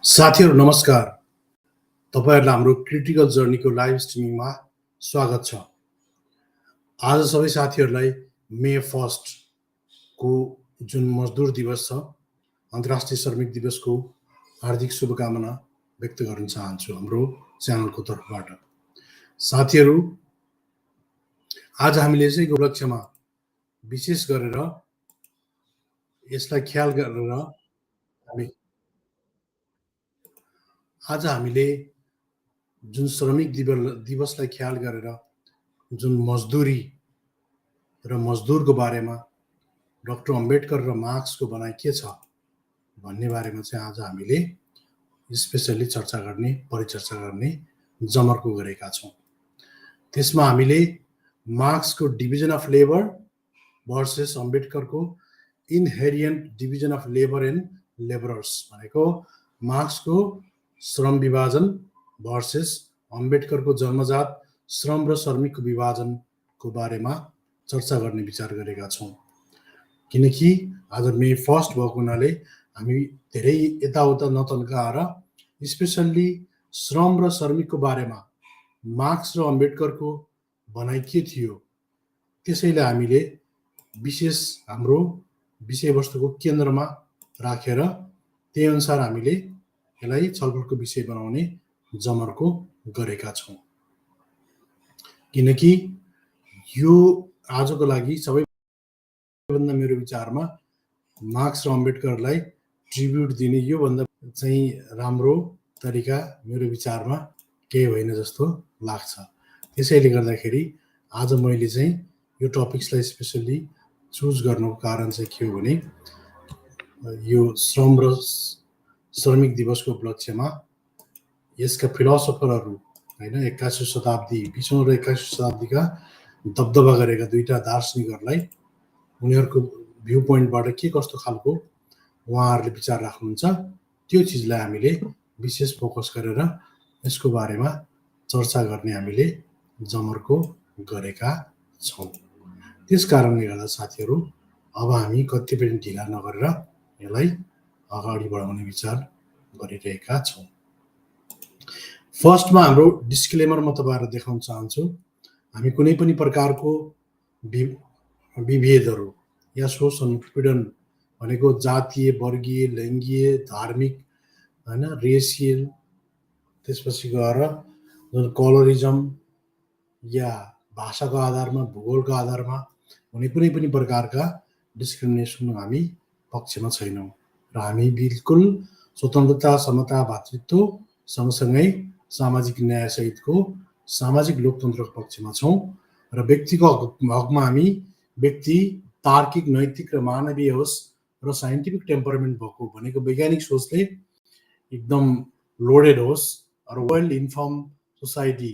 साथीहरू नमस्कार। तपाईहरुलाई हाम्रो क्रिटिकल जर्नीको लाइभ स्ट्रिमिङमा स्वागत छ। आज सबै साथीहरूलाई मे 1 को जुन मजदुर दिवस छ, अन्तर्राष्ट्रिय श्रमिक दिवसको हार्दिक शुभकामना व्यक्त गर्न चाहन्छु हाम्रो च्यानलको तर्फबाट। साथीहरू, आज हामीले चाहिँ उपलक्ष्यमा विशेष गरेर यसलाई ख्याल गरेर आज हामीले जुन श्रमिक दिवसलाई ख्याल गरेर जुन मजदुरी र मजदुरको बारेमा डाक्टर अम्बेडकर र मार्क्सको भनाइ के छ भन्ने बारेमा चाहिँ आज हामीले स्पेसली चर्चा गर्ने, परिचर्चा गर्ने जमर्को गरेका छौँ। त्यसमा हामीले मार्क्सको डिभिजन अफ लेबर भर्सेस अम्बेडकरको inherent division of labour and labourers भनेको मार्क्सको श्रम विभाजन भर्सेस अम्बेडकरको जन्मजात श्रम र श्रमिकको विभाजनको बारेमा चर्चा गर्ने विचार गरेका छौँ। किनकि आज मे 1 भएको हुनाले हामी धेरै यताउता नतन्काएर स्पेसल्ली श्रम र श्रमिकको बारेमा मार्क्स र अम्बेडकरको भनाइ के थियो त्यसैले हामीले विशेष हाम्रो विषयवस्तुको केन्द्रमा राखेर त्यही अनुसार हामीले यसलाई छलफलको विषय बनाउने जमर्को गरेका छौँ। किनकि यो आजको लागि सबैभन्दा मेरो विचारमा मार्क्स र अम्बेडकरलाई ट्रिब्युट दिने योभन्दा चाहिँ राम्रो तरिका मेरो विचारमा केही होइन जस्तो लाग्छ। त्यसैले गर्दाखेरि आज मैले चाहिँ यो टपिक्सलाई स्पेसल्ली चुज गर्नुको कारण चाहिँ के हो भने यो श्रम र श्रमिक दिवसको उपलक्ष्यमा यसका फिलोसोफरहरू हैन 21औं शताब्दी 20औं र 21औं शताब्दीका दबदबा गरेका दुईटा दार्शनिकहरूलाई उनीहरूको भ्यू पोइन्टबाट के कस्तो खालको उहाँहरूले विचार राख्नुहुन्छ त्यो चिजलाई हामीले विशेष फोकस गरेर यसको बारेमा चर्चा गर्ने हामीले जमर्को गरेका छौँ। त्यस कारणले गर्दा साथीहरू अब हामी कति पनि ढिला नगरेर यसलाई अगाडि बढाउने विचार गरिरहेका छौँ। फर्स्टमा हाम्रो डिस्क्लेमर म तपाईहरुलाई देखाउन चाहन्छु। हामी कुनै पनि प्रकारको विभेदहरू या शोषण उत्पीडन भनेको जातीय, वर्गीय, लैङ्गिक, धार्मिक हैन रेसियल त्यसपछि गएर जुन कलरिजम या भाषाको आधारमा, भूगोलको आधारमा हुने कुनै पनि प्रकारका डिस्क्रिमिनेसन हामी पक्षमा छैनौँ र हामी बिल्कुल स्वतन्त्रता, समता, भातृत्व सँगसँगै सामाजिक न्याय सहितको सामाजिक लोकतन्त्रको पक्षमा छौँ र व्यक्तिको हकमा हामी व्यक्ति तार्किक, नैतिक र मानवीय होस् र साइन्टिफिक टेम्परामेन्ट भएको भनेको वैज्ञानिक सोचले एकदम लोडेड होस् र वेल इन्फर्म सोसाइटी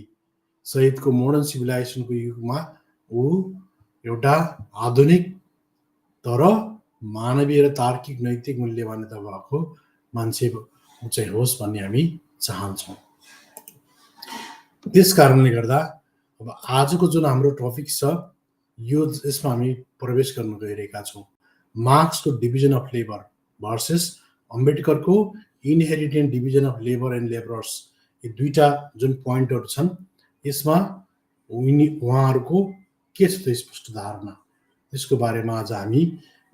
सहितको मोडर्न सिभिलाइजेसनको युगमा ऊ एउटा आधुनिक तर मानवीय र तार्किक नैतिक मूल्य मान्यता भएको मान्छे चाहिँ होस् भन्ने हामी चाहन्छौँ। त्यस कारणले गर्दा अब आजको जुन हाम्रो टपिक छ यो यसमा हामी प्रवेश गर्न गइरहेका छौँ। मार्क्सको डिभिजन अफ लेबर भर्सेस अम्बेडकरको inherent division of labour and labourers, यी दुईटा जुन पोइन्टहरू छन् यसमा उहाँहरूको के छ त स्पष्ट धारणा, त्यसको बारेमा आज हामी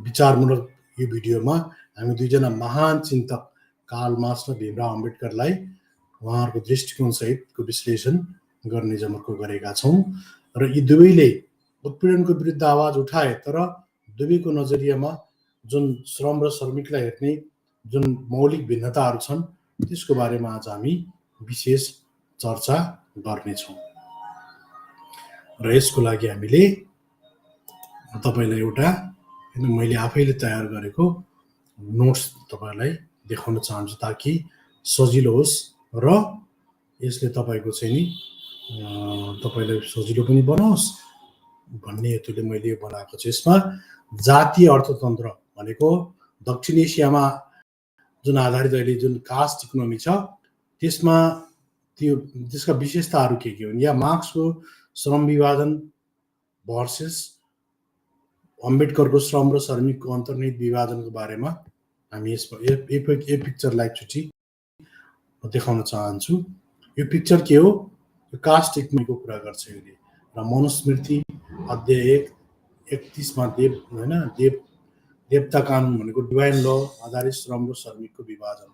विचारमूलक यो भिडियोमा हामी दुईजना महान चिन्तक कार्ल मार्क्स र भीमराव अम्बेडकरलाई उहाँहरूको दृष्टिकोण सहितको विश्लेषण गर्ने जमर्को गरेका छौँ र यी दुवैले उत्पीडनको विरुद्ध आवाज उठाए तर दुवैको नजरियामा जुन श्रम र श्रमिकलाई हेर्ने जुन मौलिक भिन्नताहरू छन् त्यसको बारेमा आज हामी विशेष चर्चा गर्नेछौँ र यसको लागि हामीले तपाईलाई एउटा मैले आफैले तयार गरेको नोट्स तपाईलाई देखाउन चाहन्छु ताकि सजिलो होस् र यसले तपाईको चाहिँ नि तपाईलाई सजिलो पनि बनाओस् भन्ने हेतुले मैले यो बनाएको छु। यसमा जातीय अर्थतन्त्र भनेको दक्षिण एसियामा जुन आधारित अहिले जुन कास्ट इकोनोमी छ त्यसमा त्यसका विशेषताहरू के हुन् या मार्क्सको श्रम विभाजन भर्सेस अम्बेडकरको श्रम र श्रमिकको अन्तर्निहित विभाजनको बारेमा हामी यसमा यो पिक्चरलाई एकचोटि म देखाउन चाहन्छु। यो पिक्चर के हो? यो कास्ट इक्विटीको कुरा गर्छ यसले र मनुस्मृति अध्याय 1:31मा देवता कानुन भनेको डिभाइन ल आधारित श्रम र श्रमिकको विभाजन।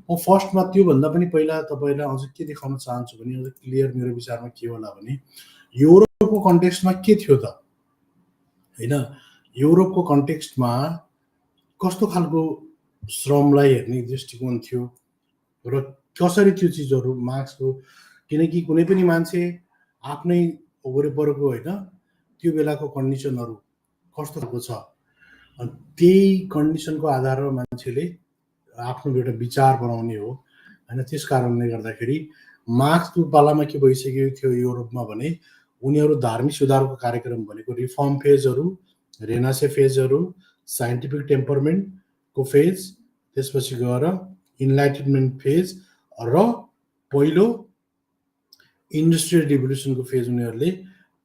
म फर्स्टमा त्योभन्दा पनि पहिला तपाईँलाई अझ के देखाउन चाहन्छु भने अझ क्लियर मेरो विचारमा के होला भने युरोपको कन्टेक्स्टमा के थियो त होइन, युरोपको कन्टेक्स्टमा कस्तो खालको श्रमलाई हेर्ने दृष्टिकोण थियो र कसरी त्यो चिजहरू मार्क्सको, किनकि कुनै पनि मान्छे आफ्नै वरिपरको होइन त्यो बेलाको कन्डिसनहरू कस्तो खालको छ, त्यही कन्डिसनको आधारमा मान्छेले आफ्नो एउटा विचार बनाउने हो होइन। त्यस कारणले गर्दाखेरि मार्क्सको पालामा के भइसकेको थियो युरोपमा भने उनीहरू धार्मिक सुधारको कार्यक्रम भनेको रिफर्म फेजहरू, रेनासे फेजहरू, साइन्टिफिक टेम्परमेन्टको फेज, त्यसपछि गएर इन्लाइटनमेन्ट फेज र पहिलो इन्डस्ट्रियल रिभोल्युसनको फेज उनीहरूले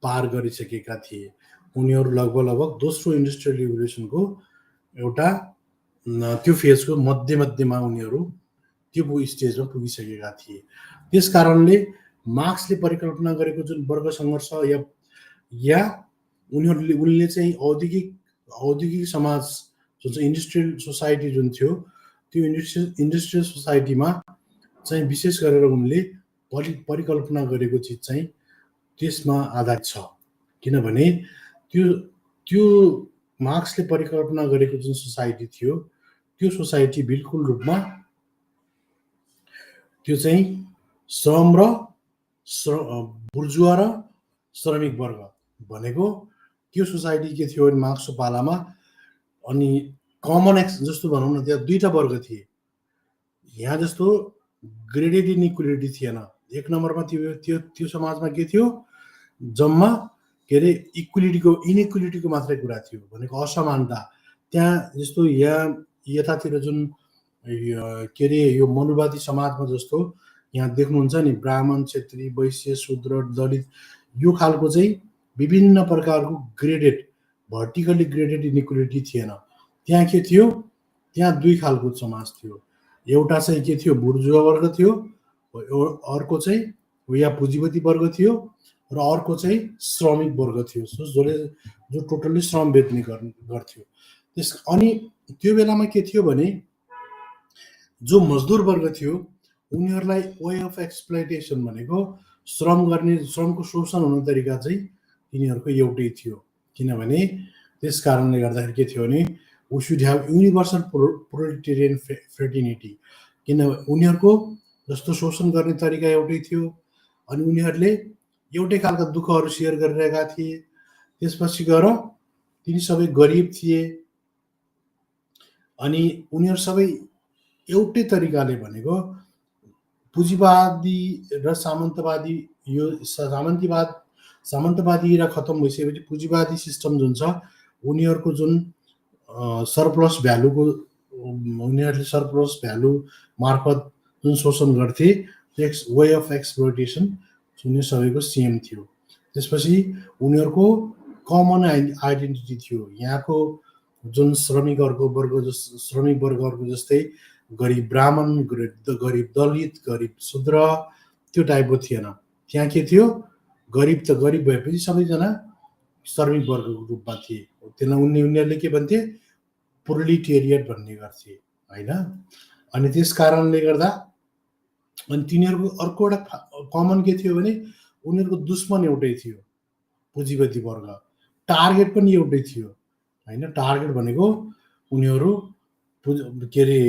पार गरिसकेका थिए। उनीहरू लगभग दोस्रो इन्डस्ट्रियल रिभोल्युसनको एउटा त्यो फेजको मध्यमा उनीहरू त्यो स्टेजमा पुगिसकेका थिए। त्यस कारणले मार्क्सले परिकल्पना गरेको जुन वर्ग सङ्घर्ष या उनले चाहिँ औद्योगिक समाज जुन चाहिँ इन्डस्ट्रियल सोसाइटी जुन थियो त्यो इन्डस्ट्रियल सोसाइटीमा चाहिँ विशेष गरेर उनले परिकल्पना गरेको चिज चाहिँ त्यसमा आधारित छ। किनभने त्यो मार्क्सले परिकल्पना गरेको जुन सोसाइटी थियो त्यो सोसाइटी बिल्कुल रूपमा त्यो चाहिँ श्रम र बुर्जुवा र श्रमिक वर्ग भनेको त्यो सोसाइटी के थियो मार्क्सको पालामा। अनि कमन जस्तो भनौँ न त्यहाँ दुईटा वर्ग थिए। यहाँ जस्तो ग्रेडेड इनइक्वालिटी थिएन। एक नम्बरमा त्यो समाजमा के थियो, जम्मा के अरे इनइक्वालिटीको मात्रै कुरा थियो भनेको असमानता। त्यहाँ जस्तो यतातिर जुन के अरे यो मनुवादी समाजमा जस्तो यहाँ देख्नुहुन्छ नि ब्राह्मण, क्षेत्री, वैश्य, शूद्र, दलित यो खालको चाहिँ विभिन्न प्रकारको ग्रेडेड भर्टिकली ग्रेडेड इनइक्वालिटी थिएन। त्यहाँ के थियो, त्यहाँ दुई खालको समाज थियो। एउटा चाहिँ के थियो बुर्जुवा वर्ग थियो, अर्को चाहिँ या पुँजीपति वर्ग थियो र अर्को चाहिँ श्रमिक वर्ग थियो जो टोटल्ली श्रम बेच्ने गर्थ्यो। अनि त्यो बेलामा के थियो भने जो मजदुर वर्ग थियो उनीहरूलाई वे अफ एक्सप्लोइटेसन भनेको श्रमको शोषण हुने तरिका चाहिँ तिनीहरूको एउटै थियो। किनभने त्यस कारणले गर्दाखेरि के थियो भने we should have universal proletarian fraternity. किन उनीहरूको जस्तो शोषण गर्ने तरिका एउटै थियो अनि उनीहरूले एउटै खालका दुःखहरू सेयर गरिरहेका थिए। त्यसपछि गएर तिनी सबै गरिब थिए अनि उनीहरू सबै एउटै तरिकाले भनेको पुँजीवादी र सामन्तवादी, यो सामन्तवादी र खतम भइसकेपछि पुँजीवादी सिस्टम जुन छ उनीहरूको जुन सरप्लस भ्यालुको उनीहरूले सरप्लस भ्यालु मार्फत जुन शोषण गर्थे वे अफ एक्सप्लोइटेसन उनीहरू सबैको सेम थियो। त्यसपछि उनीहरूको कमन आइडेन्टिटी थियो। यहाँको जुन श्रमिक वर्गहरूको जस्तै गरिब ब्राह्मण, गरिब दलित, गरिब शूद्र त्यो टाइपको थिएन। त्यहाँ के थियो, गरिब त गरिब भएपछि सबैजना श्रमिक वर्गको रूपमा थिए। त्यसलाई उनीहरूले के भन्थे प्रोलिटेरियट भन्ने गर्थे होइन। अनि त्यस कारणले गर्दा अनि तिनीहरूको अर्को एउटा कमन के थियो भने उनीहरूको दुश्मन एउटै थियो पुँजीपति वर्ग, टार्गेट पनि एउटै थियो होइन। टार्गेट भनेको उनीहरू के अरे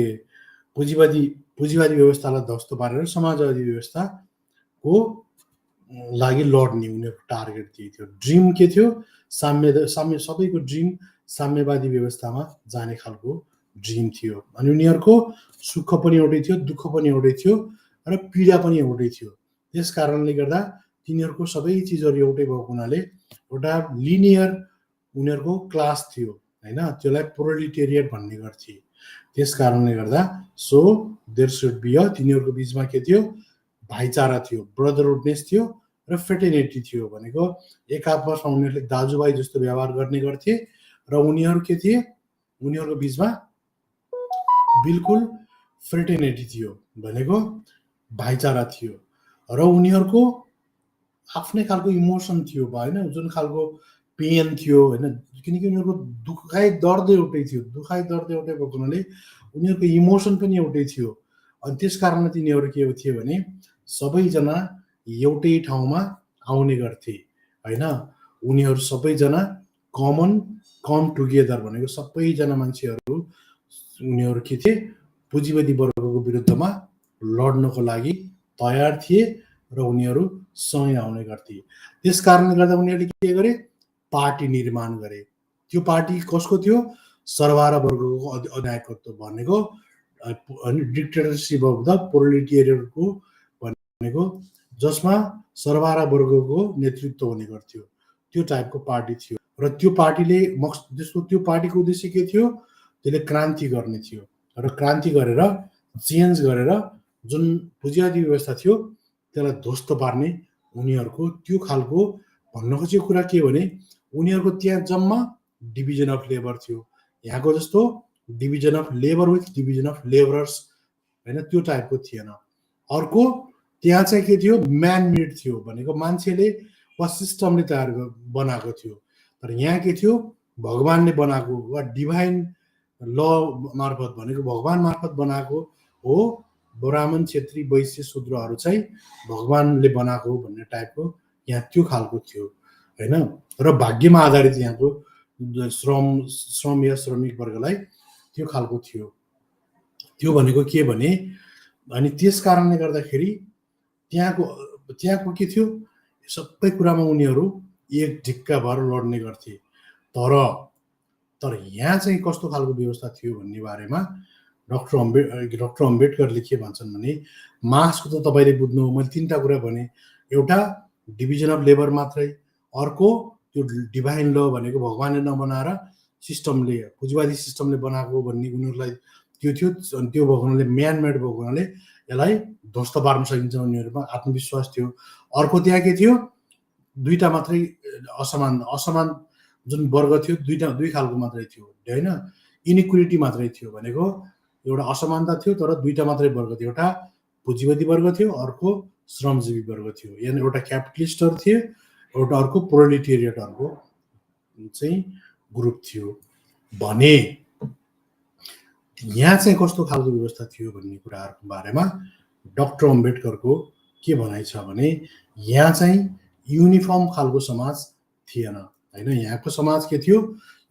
पुँजीवादी व्यवस्थालाई ध्वस्त पारेर समाजवादी व्यवस्थाको लागि लड्ने उनीहरूको टार्गेट त्यही थियो। ड्रिम के थियो, साम्य सबैको ड्रिम साम्यवादी व्यवस्थामा जाने खालको ड्रिम थियो। अनि उनीहरूको सुख पनि एउटै थियो, दुःख पनि एउटै थियो र पीडा पनि एउटै थियो। त्यस कारणले गर्दा तिनीहरूको सबै चिजहरू एउटै भएको हुनाले एउटा लिनियर उनीहरूको क्लास थियो होइन। त्यसलाई प्रोलिटेरियट भन्ने गर्थे। त्यस कारणले गर्दा देयर सुड बी तिनीहरूको बिचमा के थियो, भाइचारा थियो, ब्रदरहुडनेस थियो र फ्रेटर्निटी थियो। भनेको एक आपसमा उनीहरूले दाजुभाइ जस्तो व्यवहार गर्ने गर्थे र उनीहरू के थिए, उनीहरूको बिचमा बिल्कुल फ्रेटर्निटी थियो। भनेको भाइचारा थियो र उनीहरूको आफ्नै खालको इमोसन थियो होइन, जुन खालको पेन थियो होइन, किनकि उनीहरूको दुखाइ दर्द एउटै थियो, दुखाइ दर्द एउटै भएको हुनाले उनीहरूको इमोसन पनि एउटै थियो। अनि त्यस कारणले तिनीहरू के थियो भने सबैजना एउटै ठाउँमा आउने गर्थे होइन। उनीहरू सबैजना कम टुगेदर भनेको सबैजना मान्छेहरू उनीहरू के थिए, पुँजीवादी वर्गको विरुद्धमा लड्नको लागि तयार थिए र उनीहरू सँगै आउने गर्थे। त्यस कारणले गर्दा उनीहरूले के गरे, पार्टी निर्माण गरे। त्यो पार्टी कसको थियो, सरबारा वर्गको अधिनायकत्व भनेको डिक्टेटरसिप अफ द प्रोलेटेरियटको भनेको जसमा सरबारा वर्गको नेतृत्व हुने गर्थ्यो, त्यो टाइपको पार्टी थियो। र त्यो पार्टीले त्यो पार्टीको उद्देश्य के थियो, त्यसले क्रान्ति गर्ने थियो र क्रान्ति गरेर चेन्ज गरेर जुन पुँजीवादी व्यवस्था थियो त्यसलाई ध्वस्त पार्ने उनीहरूको त्यो खालको भन्न खोजेको कुरा के भने उनीहरूको त्यहाँ जम्मा डिभिजन अफ लेबर थियो। यहाँको जस्तो division of labour with division of labourers होइन, त्यो टाइपको थिएन। अर्को त्यहाँ चाहिँ के थियो, म्यान मेड थियो भनेको मान्छेले वा सिस्टमले तयार बनाएको थियो। तर यहाँ के थियो, भगवानले बनाएको वा डिभाइन ल मार्फत भनेको भगवान मार्फत बनाएको हो। ब्राह्मण, क्षेत्री, वैश्य, शूद्रहरू चाहिँ भगवानले बनाएको भन्ने टाइपको यहाँ त्यो खालको थियो होइन। र भाग्यमा आधारित यहाँको श्रम या श्रमिक वर्गलाई त्यो खालको थियो। त्यो भनेको के भने अनि त्यस कारणले गर्दाखेरि त्यहाँको के थियो, सबै कुरामा उनीहरू एक ढिक्का भएर लड्ने गर्थे। तर यहाँ चाहिँ कस्तो खालको व्यवस्था थियो भन्ने बारेमा डक्टर अम्बेडकरले के भन्छन् भने मार्क्सको त तपाईँले बुझ्नु, मैले तीनवटा कुरा भने, एउटा डिभिजन अफ लेबर मात्रै, अर्को त्यो डिभाइन ल भनेको भगवानले नबनाएर सिस्टमले, पुँजीवादी सिस्टमले बनाएको भन्ने उनीहरूलाई त्यो थियो। अनि त्यो भएको हुनाले म्यान मेड भएको हुनाले यसलाई ध्वस्त पार्न सकिन्छ, उनीहरूमा आत्मविश्वास थियो। अर्को त्यहाँ के थियो, दुईवटा मात्रै असमान जुन वर्ग थियो, दुई खालको मात्रै थियो होइन, इनइक्वालिटी मात्रै थियो भनेको एउटा असमानता थियो। तर दुईवटा मात्रै वर्ग थियो, एउटा पुँजीवादी वर्ग थियो, अर्को श्रमजीवी वर्ग थियो। यानि एउटा क्यापिटलिस्टहरू थियो, एउटा अर्को प्रोलेटेरियटहरूको चाहिँ ग्रुप थियो भने यहाँ चाहिँ कस्तो खालको व्यवस्था थियो भन्ने कुराहरूको बारेमा डक्टर अम्बेडकरको के भनाइ छ भने यहाँ चाहिँ युनिफर्म खालको समाज थिएन होइन। यहाँको समाज के थियो,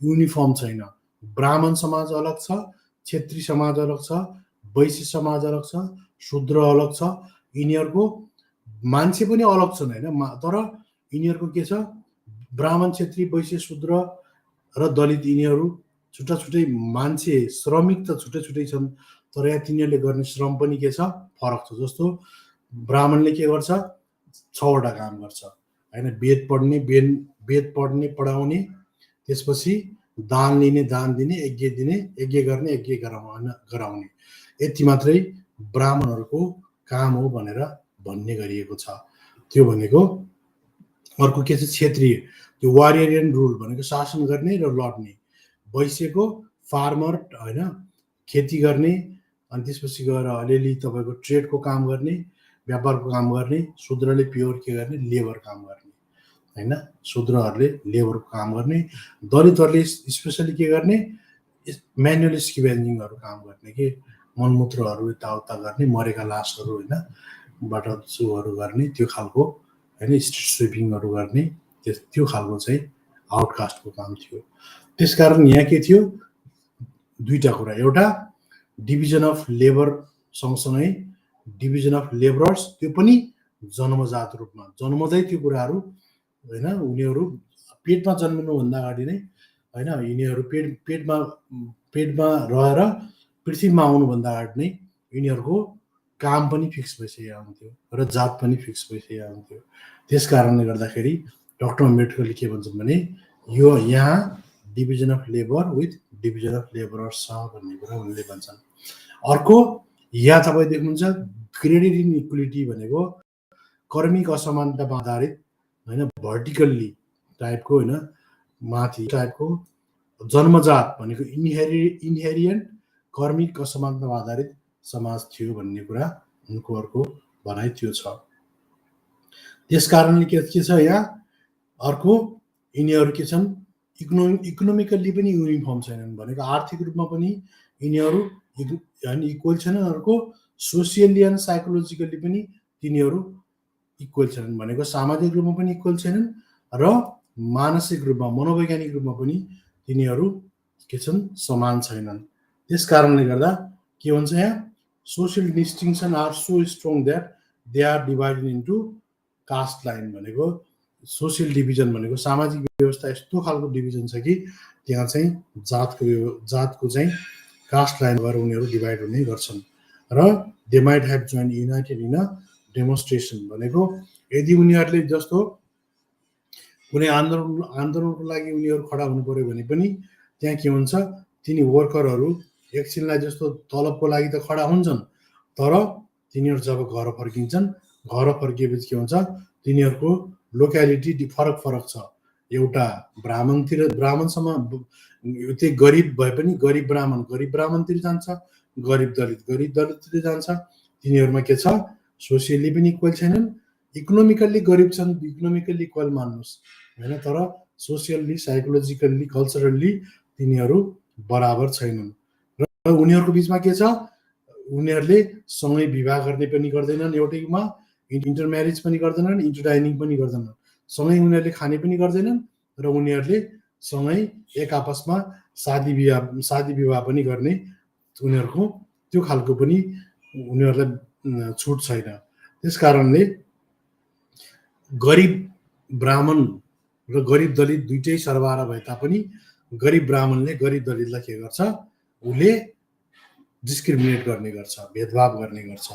युनिफर्म छैन। ब्राह्मण समाज अलग छ, क्षेत्री समाज अलग छ, वैश्य समाज अलग छ, शूद्र अलग छ। यिनीहरूको मान्छे पनि अलग छन् होइन, तर यिनीहरूको के छ, ब्राह्मण, क्षेत्री, वैश्य, शूद्र र दलित यिनीहरू छुट्टा छुट्टै मान्छे, श्रमिक त छुट्टै छुट्टै छन्, तर यहाँ तिनीहरूले गर्ने श्रम पनि के छ, फरक छ। जस्तो ब्राह्मणले के गर्छ, 6वटा काम गर्छ होइन, वेद पढ्ने पढाउने, त्यसपछि दान लिने दान दिने, यज्ञ गर्ने यज्ञ गराउने, यति मात्रै ब्राह्मणहरूको काम हो भनेर भन्ने गरिएको छ। त्यो भनेको अर्को के छ, क्षेत्रीय, त्यो वारियरियन रुल भनेको शासन गर्ने र लड्ने। वैश्यको फार्मर होइन, खेती गर्ने, अनि त्यसपछि गएर अलिअलि तपाईँको ट्रेडको काम गर्ने, व्यापारको काम गर्ने। शूद्रले प्योर के गर्ने, लेबर काम गर्ने होइन, शूद्रहरूले लेबरको काम गर्ने। दलितहरूले स्पेसली के गर्ने, म्यानुअल स्क्याभेन्जिङहरू काम गर्ने, के मलमूत्रहरू यताउता गर्ने, मरेका लासहरू होइन बाट चुहरू गर्ने, त्यो खालको होइन, स्ट्रिट स्विपिङहरू गर्ने, त्यो खालको चाहिँ आउटकास्टको काम थियो। त्यसकारण यहाँ के थियो, दुईवटा कुरा, एउटा डिभिजन अफ लेबर सँगसँगै डिभिजन अफ लेबरर्स, त्यो पनि जन्मजात रूपमा जन्मदै त्यो कुराहरू होइन। उनीहरू पेटमा जन्मिनुभन्दा अगाडि नै होइन, यिनीहरू पेटमा रहेर पृथ्वीमा आउनुभन्दा अगाडि नै यिनीहरूको काम पनि फिक्स भइसकेको हुन्थ्यो र जात पनि फिक्स भइसकेको हुन्थ्यो। त्यस कारणले गर्दाखेरि डक्टर अम्बेडकरले के भन्छन् भने यो यहाँ division of labour with division of labourers छ भन्ने कुरा उनले भन्छन्। अर्को यहाँ तपाईँ देख्नुहुन्छ ग्रेडेड इनइक्वालिटी भनेको कर्मिक असमानतामा आधारित होइन, भर्टिकल्ली टाइपको होइन, माथि टाइपको जन्मजात भनेको इनहेरिएन्ट कर्मिक असमानतामा आधारित समाज थियो भन्ने कुरा उनको अर्को भनाइ त्यो छ। त्यस कारणले के छ यहाँ अर्को यिनीहरू के छन् इकोनोमिकल्ली पनि युनिफर्म छैनन् भनेको आर्थिक रूपमा पनि यिनीहरू इक्वल छैनन्, अर्को सोसियल्ली एन्ड साइकोलोजिकल्ली पनि तिनीहरू इक्वल छैनन् भनेको सामाजिक रूपमा पनि इक्वल छैनन् र मानसिक रूपमा मनोवैज्ञानिक रूपमा पनि तिनीहरू के छन् समान छैनन्। त्यस कारणले गर्दा के हुन्छ यहाँ social distinction are so strong that they are divided into caste line भनेको सोसियल डिभिजन भनेको सामाजिक व्यवस्था यस्तो खालको डिभिजन छ कि त्यहाँ चाहिँ जातको चाहिँ कास्ट लाइन भएर उनीहरू डिभाइड हुने गर्छन् र they might have join United in a demonstration भनेको यदि उनीहरूले जस्तो कुनै आन्दोलनको लागि उनीहरू खडा हुनु पर्यो भने पनि त्यहाँ के हुन्छ तिनी वर्करहरू एकछिनलाई जस्तो तलबको लागि त खडा हुन्छन् तर तिनीहरू जब घर फर्किन्छन् घर फर्किएपछि के हुन्छ तिनीहरूको लोक्यालिटी फरक छ। एउटा ब्राह्मणसम्म त्यही गरिब भए पनि गरिब ब्राह्मणतिर जान्छ, गरिब दलिततिर जान्छ। तिनीहरूमा के छ सोसियली पनि इक्वल छैनन्, इकोनोमिकल्ली गरिब छन्, इकोनोमिकल्ली इक्वल मान्नुहोस् होइन, तर सोसियल्ली साइकोलोजिकल्ली कल्चरल्ली तिनीहरू बराबर छैनन् र उनीहरूको बिचमा के छ उनीहरूले सँगै विवाह गर्ने पनि गर्दैनन्, एउटैमा इन्टरम्यारेज पनि गर्दैनन्, इन्टरडाइनिङ पनि गर्दैनन्, सँगै उनीहरूले खाने पनि गर्दैनन् र उनीहरूले सँगै एक आपसमा शादी विवाह पनि गर्ने उनीहरूको त्यो खालको पनि उनीहरूलाई छुट छैन। त्यस कारणले गरिब ब्राह्मण र गरिब दलित दुइटै सर्वहारा भए तापनि गरिब ब्राह्मणले गरिब दलितलाई के गर्छ उसले डिस्क्रिमिनेट गर्ने गर्छ, भेदभाव गर्ने गर्छ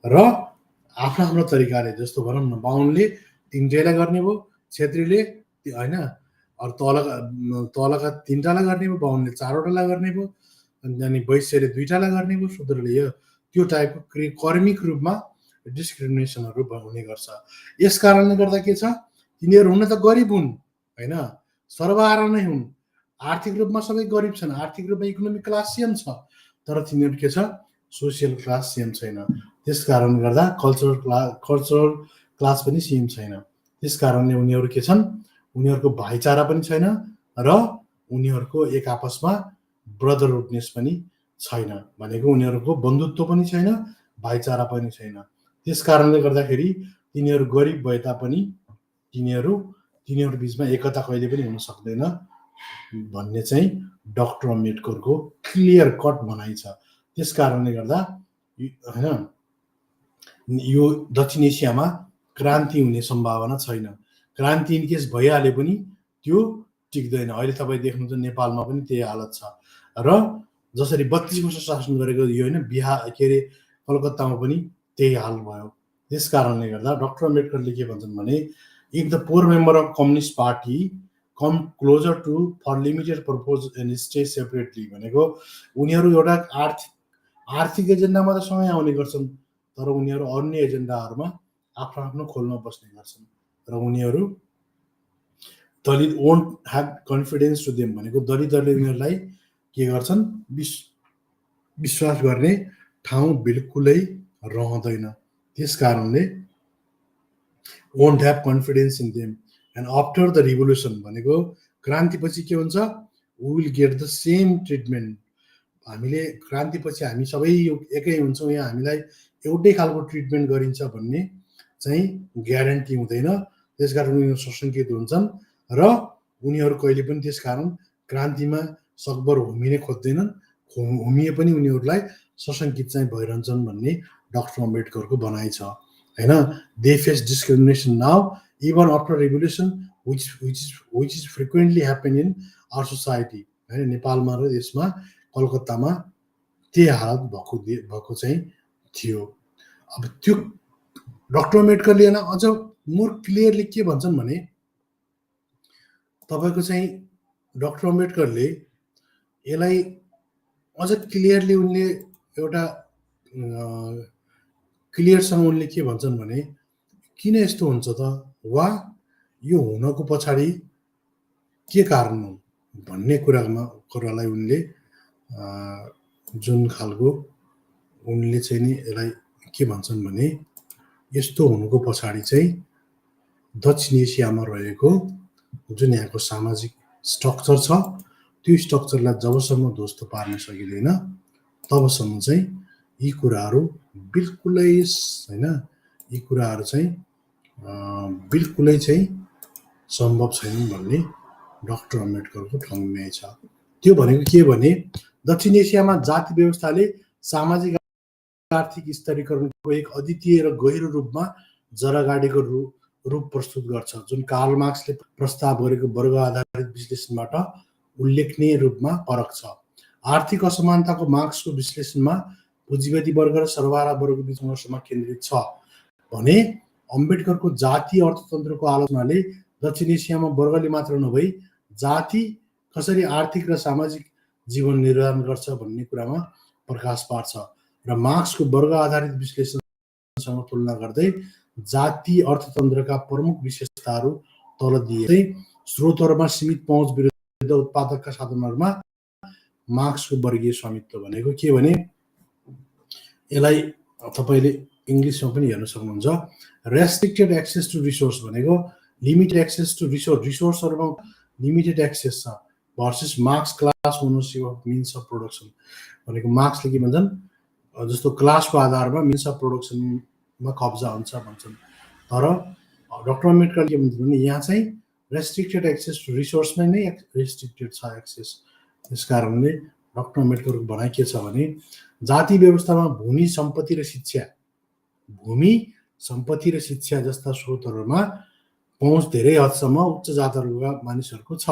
र आफ्नो तरिकाले जस्तो भनौँ न बाहुनले तिनटैलाई गर्ने भयो, छेत्रीले होइन तलका तिनटालाई गर्ने भयो, बाहुनले चारवटालाई गर्ने भयो, अनि वैश्यले दुईटालाई गर्ने भयो, शूद्रले त्यो टाइपको कर्मिक रूपमा डिस्क्रिमिनेसनहरू हुने गर्छ। यस कारणले गर्दा के छ तिनीहरू हुन त गरिब हुन् होइन, सर्वहारा नै हुन्, आर्थिक रूपमा सबै गरिब छन्, आर्थिक रूपमा इकोनोमिक क्लास सेम छ तर तिनीहरू के छ सोसियल क्लास सेम छैन। त्यस कारणले गर्दा कल्चरल क्लास पनि सेम छैन। त्यस कारणले उनीहरू के छन् उनीहरूको भाइचारा पनि छैन र उनीहरूको एक आपसमा ब्रदरहुडनेस पनि छैन भनेको उनीहरूको बन्धुत्व पनि छैन, भाइचारा पनि छैन। त्यस कारणले गर्दाखेरि तिनीहरू गरिब भए तापनि तिनीहरू बिचमा एकता कहिले पनि हुन सक्दैन भन्ने चाहिँ डाक्टर अम्बेडकरको क्लियर कट भनाइ छ। त्यस कारणले गर्दा होइन यो दक्षिण एसियामा क्रान्ति हुने सम्भावना छैन। क्रान्ति इनकेस भइहाले पनि त्यो टिक्दैन। अहिले तपाईँ देख्नुहुन्छ नेपालमा पनि त्यही हालत छ र जसरी 32 वर्ष शासन गरेको यो होइन के अरे कलकत्तामा पनि त्यही हाल भयो। त्यस कारणले गर्दा डाक्टर अम्बेडकरले के भन्छन् भने if the poor member of communist party come closer to for limited purpose and stay separately भनेको उनीहरू एउटा आर्थिक एजेन्डामा त सँगै आउने गर्छन् तर उनीहरू अन्य एजेन्डाहरूमा आफ्नो खोलमा बस्ने गर्छन् र उनीहरू Dalit won't have confidence to them भनेको दलितहरूले उनीहरूलाई के गर्छन् विश्वास गर्ने ठाउँ बिल्कुलै रहँदैन। त्यस कारणले won't have confidence in them and after the revolution भनेको क्रान्तिपछि के हुन्छ we will get the same treatment. हामीले क्रान्तिपछि हामी सबै एकै हुन्छौँ, यहाँ हामीलाई एउटै खालको ट्रिटमेन्ट गरिन्छ भन्ने चाहिँ ग्यारेन्टी हुँदैन। त्यसकारण उनीहरू सशङ्कित हुन्छन् र उनीहरू कहिले पनि त्यसकारण क्रान्तिमा सकभर होमिन खोज्दैनन्, होमिए पनि उनीहरूलाई सशङ्कित चाहिँ भइरहन्छन् भन्ने डाक्टर अम्बेडकरको भनाइ छ होइन। They face discrimination now even after revolution which is frequently happen in our society होइन। नेपालमा र यसमा कलकत्तामा त्यही हालत भएको चाहिँ थियो। अब त्यो डाक्टर अम्बेडकरले अझ मोर क्लियरली के भन्छन् भने तपाईँको चाहिँ डाक्टर अम्बेडकरले यसलाई अझ क्लियरली उनले एउटा क्लियरसँग उनले के भन्छन् भने किन यस्तो हुन्छ त वा यो हुनको पछाडि के कारण हो भन्ने कुरालाई उनले जुन खालको उनले चाहिँ नि यसलाई के भन्छन् भने यस्तो हुनुको पछाडि चाहिँ दक्षिण एसियामा रहेको जुन यहाँको सामाजिक स्ट्रक्चर छ त्यो स्ट्रक्चरलाई जबसम्म ध्वस्त पार्न सकिँदैन तबसम्म चाहिँ यी कुराहरू बिल्कुलै हैन यी कुराहरू चाहिँ बिल्कुलै चाहिँ सम्भव छैन भन्ने डाक्टर अम्बेडकरको ठम्याइ छ। त्यो भनेको के भने दक्षिण एसियामा जाति व्यवस्थाले सामाजिक आर्थिक स्तरीकरणको एक अद्वितीय र गहिरो रूपमा जरागाडीको रूप प्रस्तुत गर्छ जुन कार्ल मार्क्सले प्रस्ताव गरेको वर्ग आधारित विश्लेषणबाट उल्लेखनीय रूपमा फरक छ। आर्थिक असमानताको मार्क्सको विश्लेषणमा पुँजीवादी वर्ग र सरबारा वर्गको बीच सङ्घर्षमा केन्द्रित छ भने अम्बेडकरको जातीय अर्थतन्त्रको आलोचनाले दक्षिण एसियामा वर्गले मात्र नभई जाति कसरी आर्थिक र सामाजिक जीवन निर्वाह गर्छ भन्ने कुरामा प्रकाश पार्छ र मार्क्सको वर्ग आधारित विश्लेषणसँग तुलना गर्दै जातीय अर्थतन्त्रका प्रमुख विशेषताहरू तल दिए स्रोतहरूमा सीमित पहुँच विरुद्ध उत्पादकका साधनहरूमा मार्क्सको वर्गीय स्वामित्व भनेको के भने यसलाई तपाईले इङ्ग्लिसमा पनि हेर्न सक्नुहुन्छ। रेस्ट्रिक्टेड एक्सेस टु रिसोर्स भनेको लिमिटेड एक्सेस टु रिसोर्सहरूमा लिमिटेड एक्सेस छ versus Marx class ownership of means of production भनेको मार्क्सले के भन्छन् जस्तो क्लासको आधारमा मिन्स अफ प्रोडक्सनमा कब्जा हुन्छ भन्छन् तर डाक्टर अम्बेडकरले के भन्छन् भने यहाँ चाहिँ रेस्ट्रिक्टेड एक्सेस टु रिसोर्समै नै रेस्ट्रिक्टेड छ एक्सेस। त्यस कारणले डाक्टर अम्बेडकरको भनाइ के छ भने जाति व्यवस्थामा भूमि सम्पत्ति र शिक्षा जस्ता स्रोतहरूमा पहुँच धेरै हदसम्म उच्च जातहरूका मानिसहरूको छ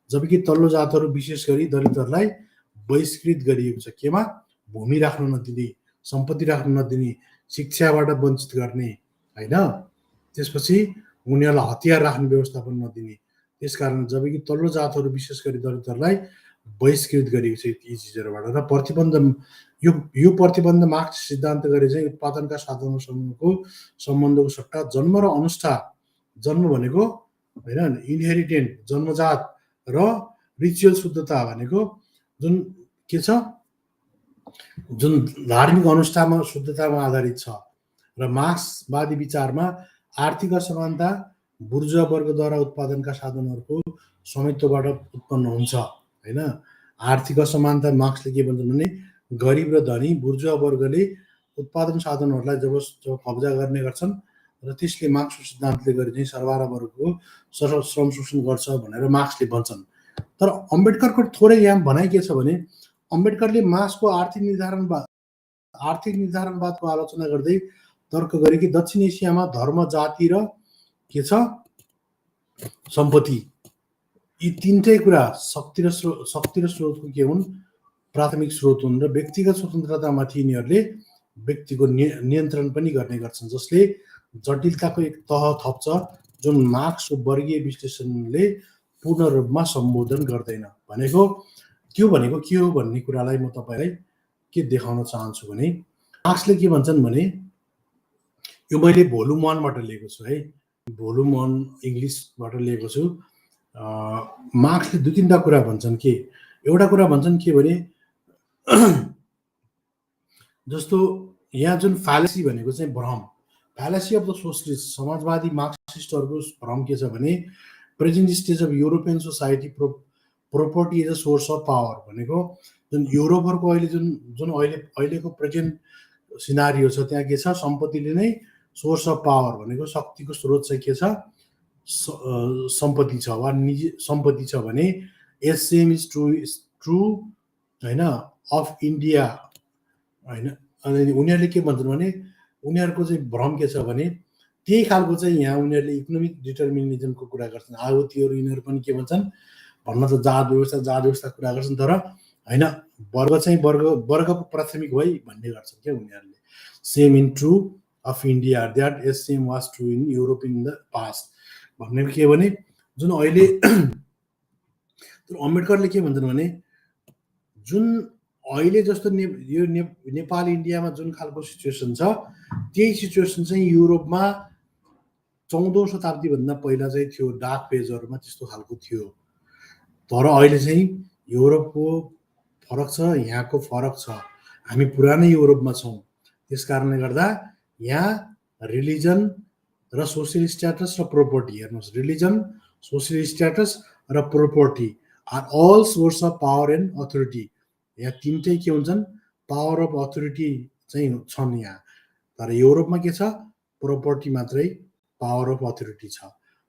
जबकि तल्लो जातहरू विशेष गरी दलितहरूलाई बहिष्कृत गरिएको छ। केमा भूमि राख्न नदिने सम्पत्ति राख्न नदिने शिक्षाबाट वञ्चित गर्ने हैन त्यसपछि उनीहरूलाई हतियार राख्ने व्यवस्था पनि नदिने त्यसकारण जबकि तल्लो जातहरू विशेष गरी दलितहरूलाई बहिष्कृत गरिएको छ यी चिजहरूबाट र प्रतिबन्ध यो प्रतिबन्ध मार्क्स सिद्धान्त गरे चाहिँ उत्पादनका साधनहरूसँगको सम्बन्धको सट्टा जन्म र अनुष्ठान जन्म भनेको हैन इनहेरिटेन्ट जन्मजात र रिचुअल शुद्धता भनेको जुन के छ जुन धार्मिक अनुष्ठानमा शुद्धतामा आधारित छ र मार्क्सवादी विचारमा आर्थिक असमानता बुर्जुवा वर्गद्वारा उत्पादनका साधनहरूको स्वामित्वबाट उत्पन्न हुन्छ हैन। आर्थिक असमानता मार्क्सले के भन्छन् भने गरिब र धनी बुर्जुवा वर्गले उत्पादन साधनहरूलाई जब कब्जा गर्ने गर्छन् र त्यसले मार्क्सको सिद्धान्तले गरी चाहिँ सरबारा वर्गको श्रम शोषण गर्छ भनेर मार्क्सले भन्छन्। तर अम्बेडकरको थोरै यहाँ भनाइ के छ भने अम्बेडकरले मार्क्सको आर्थिक निधारणवादको आलोचना गर्दै तर्क गरे कि दक्षिण एसियामा धर्म जाति र के छ सम्पत्ति यी तीनटै कुरा शक्ति र स्रोतको के हुन् प्राथमिक स्रोत हुन् र व्यक्तिगत स्वतन्त्रतामाथि यिनीहरूले व्यक्तिको नियन्त्रण पनि गर्ने गर्छन् जसले जटिलताको एक तह थप्छ जुन मार्क्सको वर्गीय विश्लेषणले पूर्ण रूपमा सम्बोधन गर्दैन। भनेको के हो भन्ने कुरालाई म तपाईलाई के देखाउन चाहन्छु भने मार्क्सले के भन्छन् भने यो मैले भोल्युम 1 बाट लिएको छु है भोल्युम 1 इङ्ग्लिसबाट लिएको छु। मार्क्सले दुई तीनटा कुरा भन्छन् के एउटा कुरा भन्छन् के भने जस्तो यहाँ जुन फ्यालेसी भनेको चाहिँ भ्रम फ्यालेसी अफ द सोशलिस्ट समाजवादी मार्क्सिस्टहरूको भ्रम के छ भने present stage of European society property is a source of power भनेको जुन युरोपहरूको अहिले जुन अहिलेको प्रेजेन्ट सिनारियो छ त्यहाँ के छ सम्पत्तिले नै सोर्स अफ पावर भनेको शक्तिको स्रोत चाहिँ के छ सम्पत्ति छ वा निजी सम्पत्ति छ भने एसएम इज ट्रु हैन अफ इन्डिया हैन। अनि उनीहरूले के भन्छन् भने उनीहरूको चाहिँ भ्रम के छ भने त्यही खालको चाहिँ यहाँ उनीहरूले इकोनोमिक डिटर्मिनिजमको कुरा गर्छन् आगोतीहरू यिनीहरू पनि के भन्छन् भन्न त जात व्यवस्था कुरा गर्छन् तर हैन वर्ग चाहिँ वर्गको प्राथमिक होइ भन्ने गर्छन् क्या उनीहरूले। Same in true of India that as same was true in Europe in the past भन्ने के भने जुन अहिले अम्बेडकरले के भन्छन् भने जुन अहिले जस्तो यो नेपाल इन्डियामा जुन खालको सिचुएसन छ त्यही सिचुएसन चाहिँ युरोपमा 14औं शताब्दीभन्दा पहिला चाहिँ थियो डार्क पेजहरूमा त्यस्तो खालको थियो तर अहिले चाहिँ युरोपको फरक छ यहाँको फरक छ हामी पुरानै युरोपमा छौँ त्यस कारणले गर्दा यहाँ रिलिजन र सोसियल स्ट्याटस र प्रोपर्टी। हेर्नुहोस्, रिलिजन, सोसियल स्ट्याटस र property are all source of power and authority. यहाँ तिनटै के हुन्छन्? पावर अफ अथोरिटी चाहिँ छन् यहाँ। तर युरोपमा के छ? प्रोपर्टी मात्रै पावर अफ अथोरिटी छ।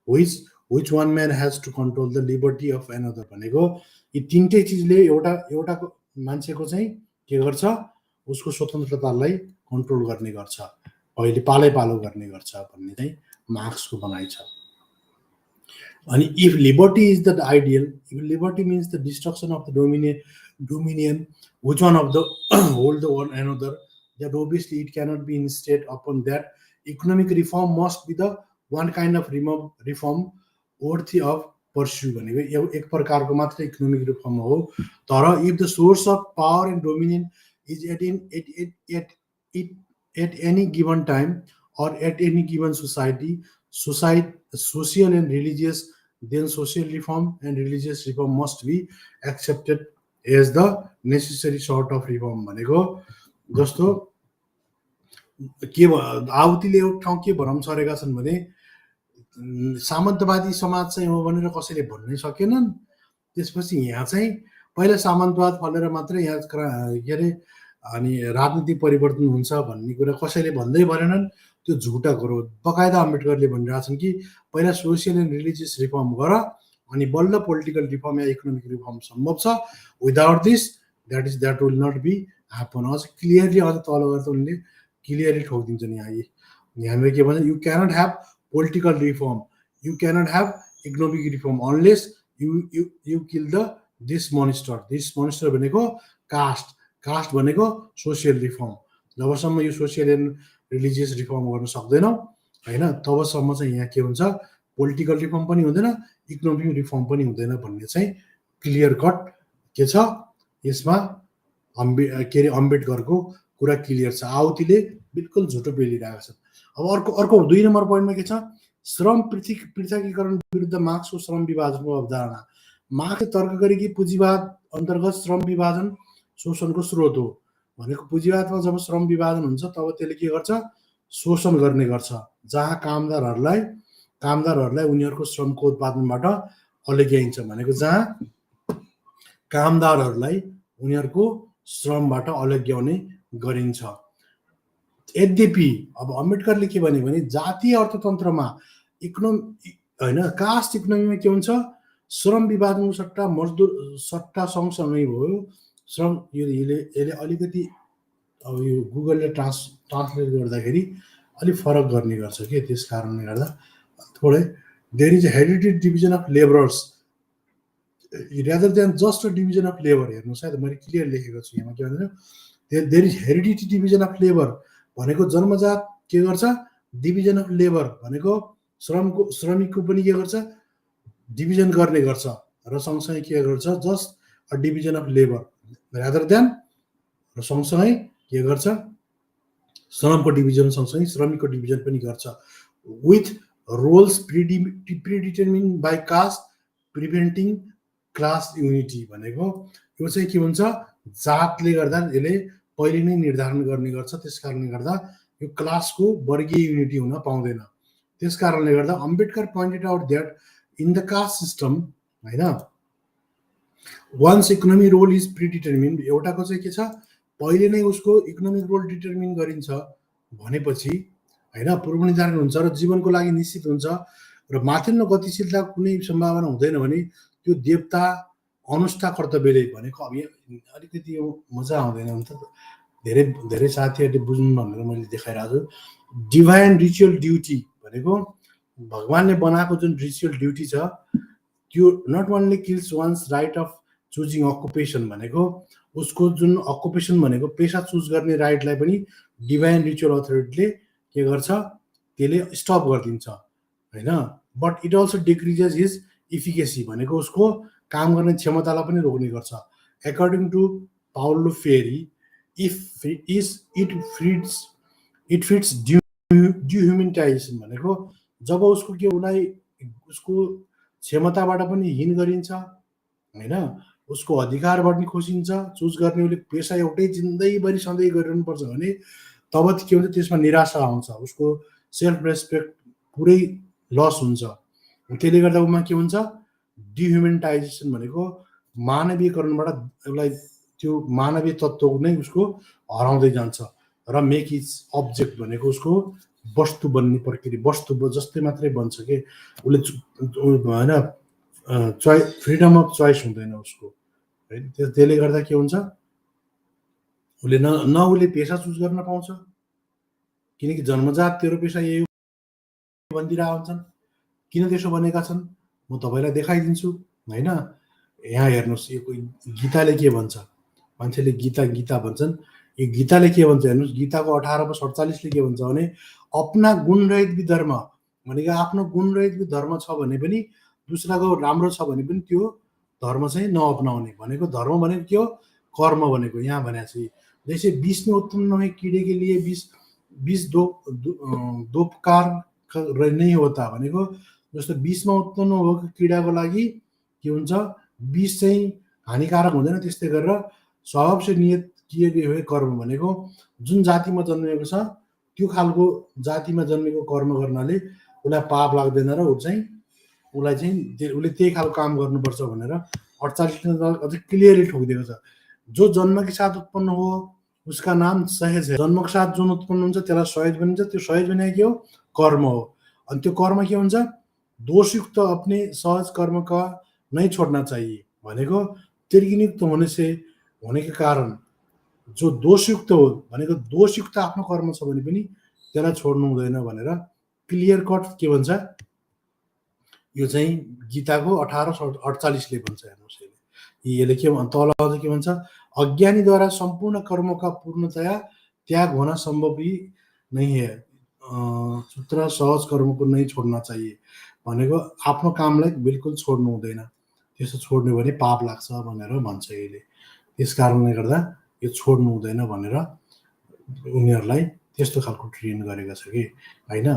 Which one man has to control the liberty of another भनेको यी तिनटै चिजले एउटा मान्छेको चाहिँ के गर्छ? उसको स्वतन्त्रतालाई कन्ट्रोल गर्ने गर्छ, अहिले पालो गर्ने गर्छ भन्ने चाहिँ मार्क्सको भनाइ छ। अनि if liberty is the ideal, if liberty means the destruction of the dominion which one of the hold the one another, that obviously it cannot be instead upon that economic reform must be the one kind of reform worthy of pursue भनेको एक प्रकारको मात्र economic reform हो। तर if the source of power and dominion is at any given time or at any given society, social and religious, then social reform and religious reform must be accepted as the necessary sort of reform भनेको जस्तो के आउतीले एउटा ठाउँ के भरम छरेका छन् भने सामन्तवादी समाज चाहिँ हो भनेर कसैले भन्नै सकेनन्। त्यसपछि यहाँ चाहिँ पहिला सामन्तवाद फलेर मात्रै यहाँ के अरे अनि राजनीतिक परिवर्तन हुन्छ भन्ने कुरा कसैले भन्दै भनेनन्। त्यो झुटा कुरो। बकायदा अम्बेडकरले भनिरहेछन् कि पहिला सोसियल एन्ड रिलिजियस रिफर्म गर अनि बल्ल पोलिटिकल रिफर्म या इकोनोमिक रिफर्म सम्भव छ। Without this that will not be happen. अझ क्लियरली अझ तल गएर त उनले क्लियरली ठोकिदिन्छन् यहाँनिर के भन्छ? You cannot have political reform, you cannot have economic reform unless you kill the this Monster. This Monster भनेको कास्ट भनेको सोसियल रिफर्म। जबसम्म यो सोसियल एन्ड रिलिजियस रिफर्म गर्न सक्दैनौ होइन, तबसम्म चाहिँ यहाँ के हुन्छ? पोलिटिकल रिफर्म पनि हुँदैन, इकोनोमिक रिफर्म पनि हुँदैन भन्ने चाहिँ क्लियर कट के छ यसमा के अरे अम्बेडकरको कुरा क्लियर छ। आउतीले बिल्कुल झुटो पेलिरहेका छन्। अब अर्को 2 नम्बर पोइन्टमा के छ? श्रम पृथकीकरण विरुद्ध मार्क्सको श्रम विभाजनको अवधारणा। मार्क्सले तर्क गरे कि पुँजीवाद अन्तर्गत श्रम विभाजन शोषणको स्रोत हो भनेको। पुँजीवादमा जब श्रम विभाजन हुन्छ तब त्यसले के गर्छ? शोषण गर्ने गर्छ, जहाँ कामदारहरूलाई उनीहरूको श्रमको उत्पादनबाट अल्ग्याइन्छ भनेको, जहाँ कामदारहरूलाई उनीहरूको श्रमबाट अलग्याउने गरिन्छ। यद्यपि अब अम्बेडकरले के भन्यो भने जातीय अर्थतन्त्रमा होइन कास्ट इकोनोमीमा के हुन्छ? श्रम विभाजनको सट्टा मजदुर सट्टा सँगसँगै भयो श्रम। यसले अलिकति अब यो गुगलले ट्रान्सलेट गर्दाखेरि अलिक फरक गर्ने गर्छ कि, त्यस कारणले गर्दा थोरै there is a hereditary division of labourers rather than just a division of labor। हेर्नु सायद मैले क्लियर लेखेको छु यहाँ के भन्दैन? There is heredity division of labour भनेको जन्मजात के गर्छ? डिभिजन अफ लेबर भनेको श्रमिकको पनि के गर्छ? डिभिजन गर्ने गर्छ र सँगसँगै के गर्छ? Just a division of labour rather than, र सँगसँगै के गर्छ? श्रमको डिभिजन सँगसँगै श्रमिकको डिभिजन पनि गर्छ। With roles predetermined by caste preventing class unity भनेको यो चाहिँ के हुन्छ? जातले गर्दा यसले पहिले नै निर्धारण गर्ने गर्छ। त्यस कारणले गर्दा यो क्लासको वर्गीय युनिटी हुन पाउँदैन। त्यस कारणले गर्दा Ambedkar pointed out that in the caste system होइन, one's economic role is predetermined, एउटाको चाहिँ के छ? पहिले नै उसको इकोनोमिक रोल डिटर्मिन गरिन्छ भनेपछि होइन, पूर्व निर्धारण हुन्छ र जीवनको लागि निश्चित हुन्छ र माथिल्लो गतिशीलताको कुनै सम्भावना हुँदैन भने त्यो देवता अनुष्ठा कर्तव्यले भनेको। अब अलिकति यो मजा आउँदैन नि त, धेरै साथीहरूले बुझ्नु भनेर मैले देखाइरहेको छु। डिभाइन रिचुअल ड्युटी भनेको भगवानले बनाएको जुन रिचुअल ड्युटी छ त्यो not only kills one's right of choosing occupation भनेको उसको जुन अकुपेसन भनेको पेसा चुज गर्ने राइटलाई पनि डिभाइन रिचुअल अथोरिटीले के गर्छ? त्यसले स्टप गरिदिन्छ होइन। But it also decreases his efficacy भनेको उसको काम गर्ने क्षमतालाई पनि रोक्ने गर्छ। एकर्डिङ टु पाउलो फेरी इट फिट्स डिह्युमेनिटाइजेसन भनेको जब उसको के उसलाई उसको क्षमताबाट पनि हीन गरिन्छ होइन, उसको अधिकारबाट पनि खोसिन्छ। चुज गर्ने उसले पेसा एउटै जिन्दगीभरि सधैँ गरिरहनुपर्छ भने तब के हुन्छ? त्यसमा निराशा आउँछ, उसको सेल्फ रेस्पेक्ट पुरै लस हुन्छ। त्यसले गर्दा उमा के हुन्छ, डिह्युमेनिटाइजेसन भनेको मानवीयकरणबाट उसलाई त्यो मानवीय तत्त्व नै उसको हराउँदै जान्छ र मेक इज अब्जेक्ट भनेको उसको वस्तु बन्ने प्रक्रिया, वस्तु जस्तै मात्रै बन्छ कि उसले होइन फ्रिडम अफ चोइस हुँदैन उसको है। त्यसले गर्दा के हुन्छ, उसले न उसले पेसा चुज गर्न पाउँछ, किनकि जन्मजात तेरो पेसा यही भनिदिरहेका हुन्छन्। किन त्यसो भनेका छन् म तपाईँलाई देखाइदिन्छु होइन। यहाँ हेर्नुहोस्, यो गीताले के भन्छ, मान्छेले गीता गीता भन्छन्, यो गीताले के भन्छ हेर्नुहोस्, गीताको 18:47 के भन्छ भने अपना गुणरहित विधर्म भनेको आफ्नो गुणरहित धर्म छ भने पनि, दुसराको राम्रो छ भने पनि त्यो धर्म चाहिँ नअपनाउने भनेको। धर्म भनेको के हो, कर्म भनेको। यहाँ भने चाहिँ जैसे विष में उत्पन्न हुए कीड़े के लिए विष दोपकार नहीं होता भनेको जस्तो विषमा उत्पन्न भएको किडाको लागि के हुन्छ, विष चाहिँ हानिकारक हुँदैन। त्यस्तै गरेर स्वभाव से नियत किए हुए कर्म भनेको जुन जातिमा जन्मेको छ त्यो खालको जातिमा जन्मेको कर्म गर्नाले उसलाई पाप लाग्दैन र उसलाई त्यही खालको काम गर्नुपर्छ भनेर 48 अझै क्लियरली ठोकिदिएको छ। जो जन्म के साथ उत्पन्न हो उसका नाम सहेज है। जन्म के साथ जुन उत्पन्न हुन्छ त्यसलाई सहेज भनिन्छ। त्यो सहेज भनेको के हो, कर्म हो। अनि त्यो कर्म के हुन्छ, दोषयुक्त अपने सहज कर्म का नहीं छोड्ना चाहिए भनेको त्रिगुणयुक्त होने के कारण जो दोषयुक्त हो भनेको दोषयुक्त आफ्नो कर्म छ भने पनि त्यसलाई छोड्नु हुँदैन भनेर क्लियर कट के भन्छ, यो चाहिँ गीताको 18:48 भन्छ। हेर्नुहोस् यसले के भन्छ, तल अझ के भन्छ, अज्ञानीद्वारा सम्पूर्ण कर्म का पूर्णतया त्याग होना संभव ही नहीं है, सूत्र सहज कर्म को नहीं छोड्न चाहिए भनेको आफ्नो कामलाई बिल्कुल छोड्नु हुँदैन, त्यसो छोड्नु भने पाप लाग्छ भनेर भन्छ यसले। त्यस कारणले गर्दा यो छोड्नु हुँदैन भनेर उनीहरूलाई त्यस्तो खालको ट्रेन गरेको छ कि होइन।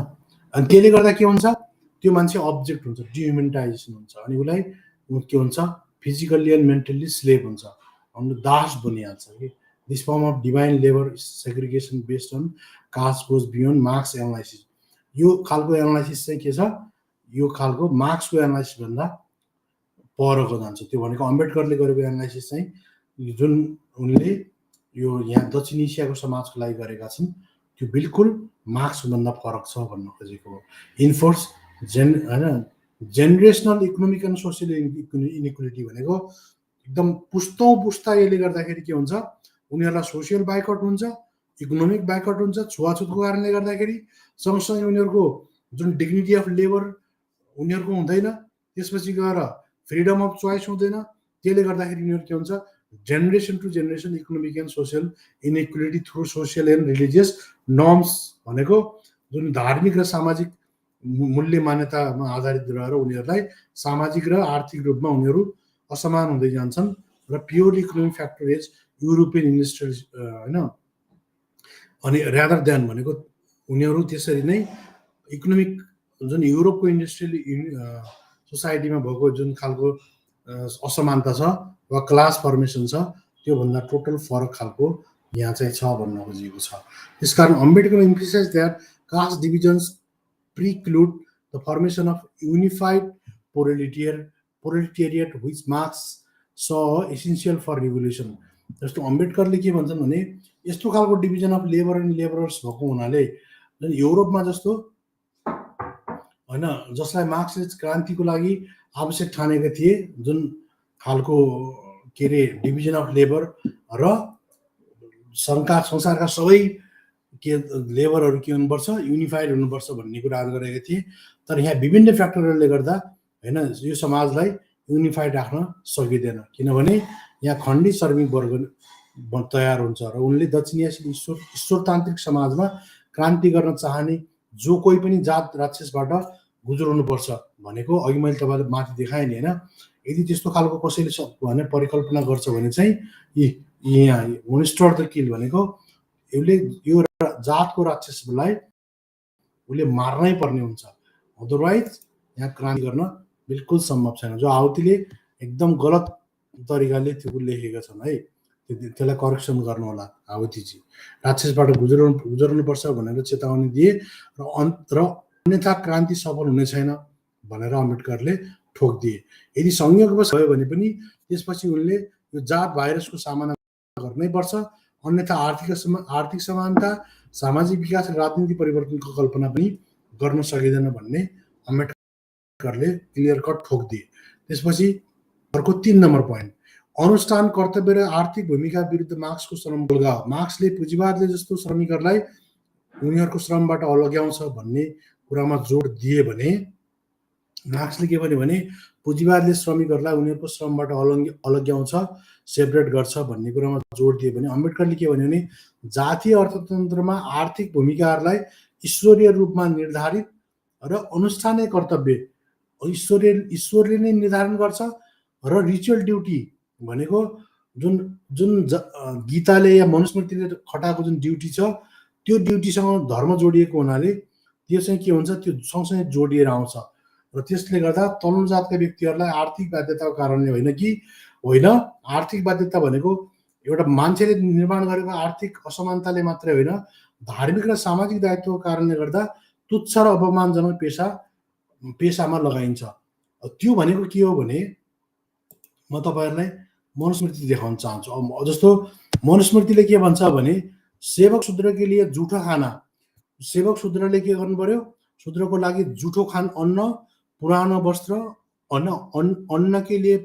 अनि त्यसले गर्दा के हुन्छ, त्यो मान्छे अब्जेक्ट हुन्छ, डिह्युमेनिटाइजेसन हुन्छ। अनि उसलाई के हुन्छ, फिजिकल्ली एन्ड मेन्टल्ली स्लेभ हुन्छ, अनि दास बनिहाल्छ कि। This form of divine labour segregation based on caste goes beyond Marx analysis. यो खालको एनालाइसिस चाहिँ के छ, यो खालको मार्क्सको एनालाइसिस भन्दा परको जान्छ। त्यो भनेको अम्बेडकरले गरेको एनालाइसिस चाहिँ जुन उनले यो यहाँ दक्षिण एसियाको समाजको लागि गरेका छन् त्यो बिल्कुल मार्क्सभन्दा फरक छ भन्न खोजेको हो। इन्फोर्स होइन generational economic and social inequality भनेको एकदम पुस्तौँ पुस्ता यसले गर्दाखेरि के हुन्छ, उनीहरूलाई सोसियल बाइकआउट हुन्छ, इकोनोमिक बाइकआउट हुन्छ छुवाछुतको कारणले गर्दाखेरि। सँगसँगै उनीहरूको जुन डिग्निटी अफ लेबर उनीहरूको हुँदैन, त्यसपछि गएर फ्रिडम अफ चोइस हुँदैन। त्यसले गर्दाखेरि उनीहरू के हुन्छ, generation to generation economic and social inequality through social and religious norms भनेको जुन धार्मिक र सामाजिक मूल्य मान्यतामा आधारित रहेर उनीहरूलाई सामाजिक र आर्थिक रूपमा उनीहरू असमान हुँदै जान्छन्। र purely economic factor is European industrial होइन। अनि रादर देन भनेको उनीहरू त्यसरी नै इकोनोमिक जुन युरोपको इन्डस्ट्रियल सोसाइटीमा भएको जुन खालको असमानता छ वा क्लास फर्मेसन छ त्योभन्दा टोटल फरक खालको यहाँ चाहिँ छ भन्न खोजिएको छ। त्यसकारण Ambedkar emphasize that caste divisions preclude the formation of unified proletariat which Marx saw essential for revolution। जस्तो अम्बेडकरले के भन्छन् भने यस्तो खालको division of labour and labourers भएको हुनाले युरोपमा जस्तो होइन, जसलाई मार्क्सले क्रान्तिको लागि आवश्यक ठानेका थिए, जुन खालको के अरे डिभिजन अफ लेबर र संसारका सबै के लेबरहरू के हुनुपर्छ, युनिफाइड हुनुपर्छ भन्ने कुरा गरेका थिए। तर यहाँ विभिन्न फ्याक्टरहरूले गर्दा होइन यो समाजलाई युनिफाइड राख्न सकिँदैन, किनभने यहाँ खण्डी श्रमिक वर्ग तयार हुन्छ। र उनले दक्षिण एसियाली ईश्वरतान्त्रिक समाजमा क्रान्ति गर्न चाहने जो कोही पनि जात राक्षसबाट गुज्राउनुपर्छ भनेको अघि मैले तपाईँलाई माथि देखाएँ नि होइन। यदि त्यस्तो खालको कसैले भने परिकल्पना गर्छ भने चाहिँ यहाँ मोनिस्टर द किल भनेको उसले यो जातको राक्षसलाई उसले मार्नै पर्ने हुन्छ, अदरवाइज यहाँ क्रान्ति गर्न बिल्कुल सम्भव छैन। जो आहुतिले एकदम गलत तरिकाले त्यो लेखेका छन् है। त्यसलाई करेक्सन गर्नु होला हावतीजी, राक्षसबाट गुजर्नुपर्छ भनेर चेतावनी दिए र अन्यथा क्रान्ति सफल हुने छैन भनेर अम्बेडकरले ठोकिदिए। यदि संयोगवश भयो भने पनि त्यसपछि उनले यो जात भाइरसको सामना गर्नै पर्छ, अन्यथा आर्थिक समानता, सामाजिक विकास र राजनीतिक परिवर्तनको कल्पना पनि गर्न सकिँदैन भन्ने अम्बेडकरले क्लियर कट ठोकिदिए। त्यसपछि अर्को 3 नम्बर पोइन्ट, अनुष्ठान, कर्तव्य र आर्थिक भूमिका विरुद्ध मार्क्सको श्रम अलगाव। मार्क्सले पुँजीवादले जस्तो श्रमिकहरूलाई उनीहरूको श्रमबाट अलग्याउँछ भन्ने कुरामा जोड दिए भने मार्क्सले के भन्यो भने पुँजीवादले श्रमिकहरूलाई उनीहरूको श्रमबाट अलग्याउँछ, सेपरेट गर्छ भन्ने कुरामा जोड दिए भने अम्बेडकरले के भन्यो भने जातीय अर्थतन्त्रमा आर्थिक भूमिकाहरूलाई ईश्वरीय रूपमा निर्धारित र अनुष्ठानीय कर्तव्य ईश्वरले नै निर्धारण गर्छ र रिचुअल ड्युटी भनेको जुन गीताले या मनुस्मृतिले खटाएको जुन ड्युटी छ त्यो ड्युटीसँग धर्म जोडिएको हुनाले त्यो चाहिँ के हुन्छ, त्यो सँगसँगै जोडिएर आउँछ र त्यसले गर्दा तल्लो जातका व्यक्तिहरूलाई आर्थिक बाध्यताको कारणले होइन कि होइन, आर्थिक बाध्यता भनेको एउटा मान्छेले निर्माण गरेको आर्थिक असमानताले मात्रै होइन, धार्मिक र सामाजिक दायित्वको कारणले गर्दा तुच्छ र अपमानजनक पेसामा लगाइन्छ। त्यो भनेको के हो भने म तपाईँहरूलाई मनुस्मृति देखाउन चाहन्छु। जस्तो मनुस्मृतिले के भन्छ भने सेवक शूद्र के लिए जुठो खाना, सेवक शूद्रले के गर्नु पर्यो, शूद्रको लागि जुठो अन्न, पुरानो वस्त्र, अन्न के लिए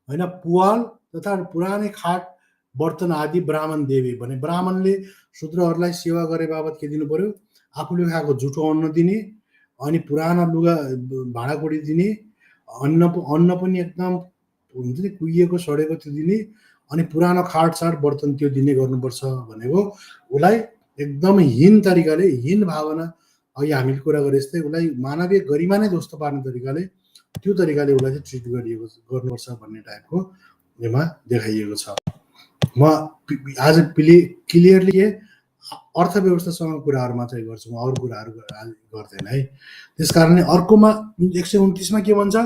होइन पुवाल तथा पुरानै खाट बर्तन आदि ब्राह्मण देवे भने ब्राह्मणले शूद्रहरूलाई सेवा गरे बाबत के दिनु पर्यो, आफूले खाएको जुठो अन्न दिने, अनि पुराना लुगा भाँडाकुँडी दिने, अन्न पनि एकदम हुन्छ नि कुहिएको सडेको त्यो दिने, अनि पुरानो खाटसाट बर्तन त्यो दिने गर्नुपर्छ भनेको उसलाई एकदम हीन तरिकाले, हीन भावना, अघि हामीले कुरा गरे जस्तै उसलाई मानवीय गरिमा नै ध्वस्त पार्ने तरिकाले त्यो तरिकाले उसलाई चाहिँ ट्रिट गर्नुपर्छ भन्ने टाइपको यसमा देखाइएको छ। म आज क्लियरली अर्थव्यवस्थासँग कुराहरू मात्रै गर्छु, म अरू कुराहरू गर्दैन है। त्यस कारणले अर्कोमा 129 के भन्छ,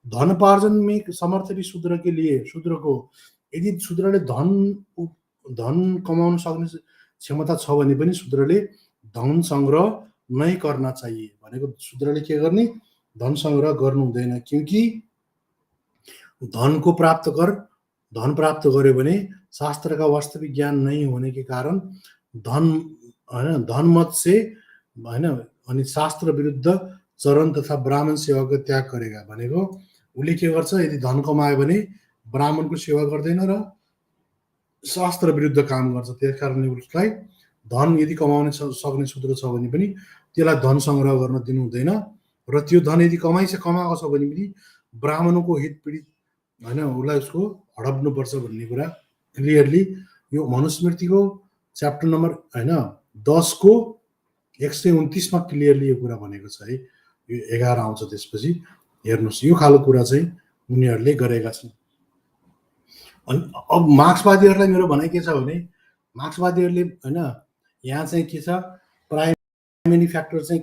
धनोपार्जनमै समर्थी शूद्र के लिए, शूद्रको यदि शूद्रले धन कमाउन सक्ने क्षमता छ भने पनि शूद्रले धन सङ्ग्रह नै गर्न चाहिए भनेको शूद्रले के गर्ने, धन सङ्ग्रह गर्नु हुँदैन, क्योंकि धन प्राप्त गर्यो भने शास्त्रका वास्तविक ज्ञान नहीं होने के कारण धन मत से होइन अनि शास्त्र विरुद्ध चरण तथा ब्राह्मण सेवाको त्याग गरेका भनेको उसले के गर्छ, यदि धन कमायो भने ब्राह्मणको सेवा गर्दैन र शास्त्र विरुद्ध काम गर्छ। त्यस कारणले उसलाई धन यदि कमाउन सक्ने शूद्र छ भने पनि त्यसलाई धन सङ्ग्रह गर्न दिनु हुँदैन र त्यो धन यदि कमाएको छ भने पनि ब्राह्मणको हित पीडित होइन उसलाई उसको हडप्नुपर्छ भन्ने कुरा क्लियरली यो मनुस्मृतिको च्याप्टर नम्बर होइन 10 को 129 मा क्लियरली यो कुरा भनेको छ है। यो 11 आउँछ त्यसपछि हेर्नुहोस्, यो खालको कुरा चाहिँ उनीहरूले गरेका छन्। अनि अब मार्क्सवादीहरूलाई मेरो भनाइ के छ भने मार्क्सवादीहरूले होइन यहाँ चाहिँ के छ, प्राइमेरी फ्याक्टर चाहिँ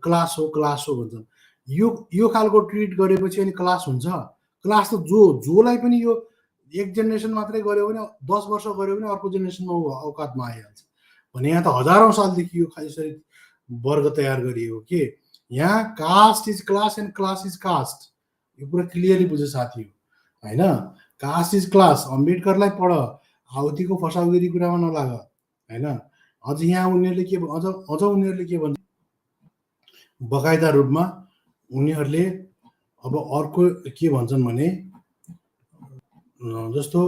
क्लास हो भन्छन्। यो खालको ट्रिट गरेपछि अनि क्लास हुन्छ? क्लास त जोलाई पनि यो एक जेनेरेसन मात्रै गर्यो भने 10 वर्ष गर्यो भने अर्को जेनेरेसनमा औकातमा आइहाल्छ भने यहाँ त हजारौं सालदेखि यो यसरी वर्ग तयार गरिएको के यहाँ caste is class and class is caste, यो कुरा क्लियरली बुझ्यो साथी होइन। कास्ट इज क्लास, अम्बेडकरलाई पढ, हाउतीको फसाउगिरी कुरामा नलाग होइन। अझ यहाँ उनीहरूले के अझ उनीहरूले के भन्छ, बकाइदा रूपमा उनीहरूले अब अर्को के भन्छन् भने जस्तो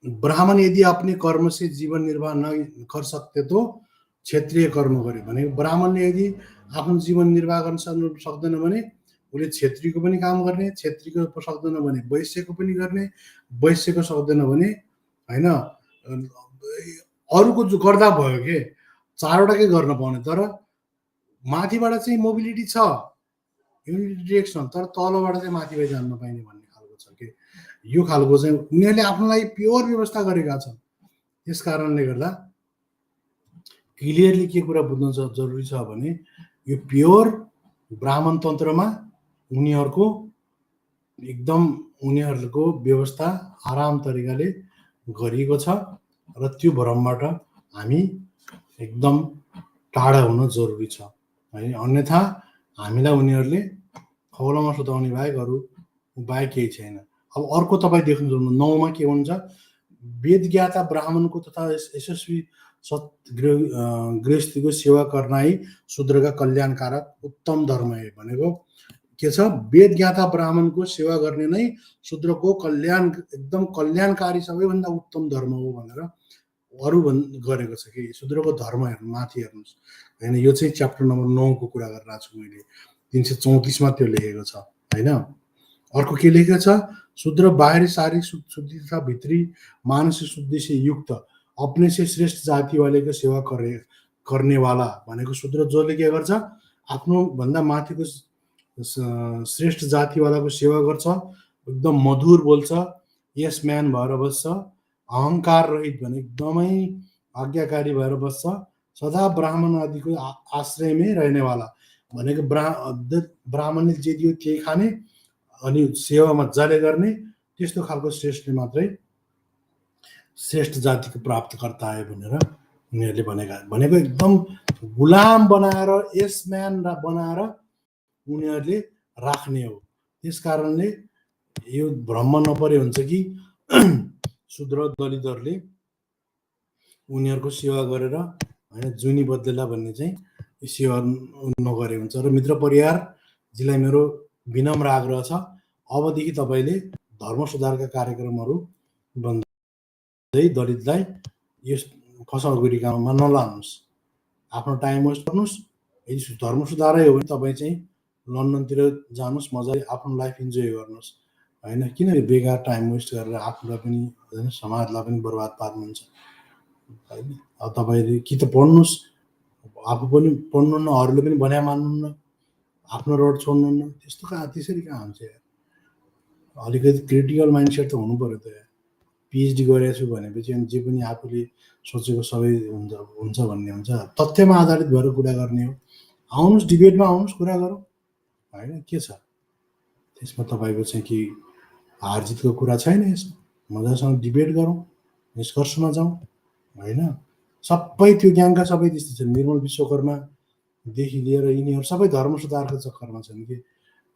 ब्राह्मण यदि अपने कर्म से जीवन निर्वाह न कर सकते तो क्षेत्रीय कर्म गर्यो भने ब्राह्मणले यदि आफ्नो जीवन निर्वाह गर्न सक्दैन भने उसले क्षेत्रीको पनि काम गर्ने, क्षेत्रीको सक्दैन भने वैश्यको पनि गर्ने, वैश्यको सक्दैन भने होइन अरूको जो गर्दा भयो के चारवटाकै गर्न पाउने। तर माथिबाट चाहिँ मोबिलिटी छ, युनिटी डिरेक्सन, तर तलबाट चाहिँ माथि जान नपाइने भन्ने खालको छ कि यो खालको चाहिँ उनीहरूले आफ्नो लागि प्योर व्यवस्था गरेका छन्। त्यस कारणले गर्दा क्लियरली के कुरा बुझ्न जरुरी छ भने यो प्योर ब्राह्मण तन्त्रमा उनीहरूको व्यवस्था आराम तरिकाले गरिएको छ र त्यो भ्रमबाट हामी एकदम टाढा हुन जरुरी छ है। अन्यथा हामीलाई उनीहरूले खौलामा सुताउने बाहेक अरू उपाय केही छैन। अब अर्को तपाईँ देख्नु 9मा के हुन्छ, वेदज्ञाता ब्राह्मणको तथा यशस्वी गृहस्थीको सेवा करनाई शूद्रका कल्याणकारक उत्तम धर्म है भनेको के छ, वेदज्ञाता ब्राह्मणको सेवा गर्ने नै शूद्रको कल्याण एकदम कल्याणकारी सबैभन्दा उत्तम धर्म हो भनेर अरू गरेको छ कि शूद्रको धर्म हेर्नु माथि हेर्नुहोस् होइन। यो चाहिँ च्याप्टर नम्बर 9 को कुरा गरिरहेको छु मैले, 334 मा त्यो लेखेको छ होइन। अर्को के लेखेको छ, शूद्र बाहिरी शारीरिक शुद्धि तथा भित्री मानसिक शुद्धि से युक्त अपने से श्रेष्ठ जाति वालेको सेवा गर्नेवाला भनेको शूद्र जसले के गर्छ, आफ्नो भन्दा माथिको श्रेष्ठ जातिवालाको सेवा गर्छ, एकदम मधुर बोल्छ, यस म्यान भएर बस्छ, अहङ्कार रहित भने एकदमै आज्ञाकारी भएर बस्छ, सदा ब्राह्मण आदिको आश्रयमै रहनेवाला भनेको ब्राह्मणले जे दियो त्यही खाने अनि सेवा मजाले गर्ने, त्यस्तो खालको श्रेष्ठले मात्रै श्रेष्ठ जातिको प्राप्तकर्ता है भनेर उनीहरूले भनेको एकदम गुलाम बनाएर यस म्यान बनाएर उनीहरूले राख्ने हो। त्यस कारणले यो भ्रम नपरे हुन्छ कि शूद्र दलितहरूले उनीहरूको सेवा गरेर होइन जुनी बदलेला भन्ने चाहिँ सेवा नगरे हुन्छ। र मित्र परिवारजीलाई मेरो विनम्र आग्रह छ, अबदेखि तपाईँले धर्म सुधारका कार्यक्रमहरू भन्दै दलितलाई यस फसाउगुरी काममा नलानुहोस्, आफ्नो टाइम वेस्ट गर्नुहोस्। यदि धर्म सुधारै हो भने तपाईँ चाहिँ लन्डनतिर जानुहोस्, मजाले आफ्नो लाइफ इन्जोय गर्नुहोस् होइन। किन बेकार टाइम वेस्ट गरेर आफूलाई पनि होइन समाजलाई पनि बर्बाद पार्नुहुन्छ होइन। अब तपाईँले कि त पढ्नुहोस्, आफू पनि पढ्नुहुन्न, अरूले पनि भन्या मान्नुहुन्न, आफ्नो रोड छोड्नुहुन्न, त्यस्तो त्यसरी कहाँ हुन्छ यार। अलिकति क्रिटिकल माइन्डसेट त हुनु पर्यो त यार। पिएचडी गरेको छु भनेपछि अनि जे पनि आफूले सोचेको सबै हुन्छ भन्ने हुन्छ, तथ्यमा आधारित भएर कुरा गर्ने हो। आउनुहोस्, डिबेटमा आउनुहोस्, कुरा गरौँ होइन, के छ त्यसमा तपाईँको चाहिँ कि हार जितको कुरा छैन। यसमा मजासँग डिबेट गरौँ, निष्कर्षमा जाउँ होइन। सबै त्यो ग्याङका सबै त्यस्तो छन्, निर्मल विश्वकर्मादेखि लिएर यिनीहरू सबै धर्म सुधारको चक्करमा छन् कि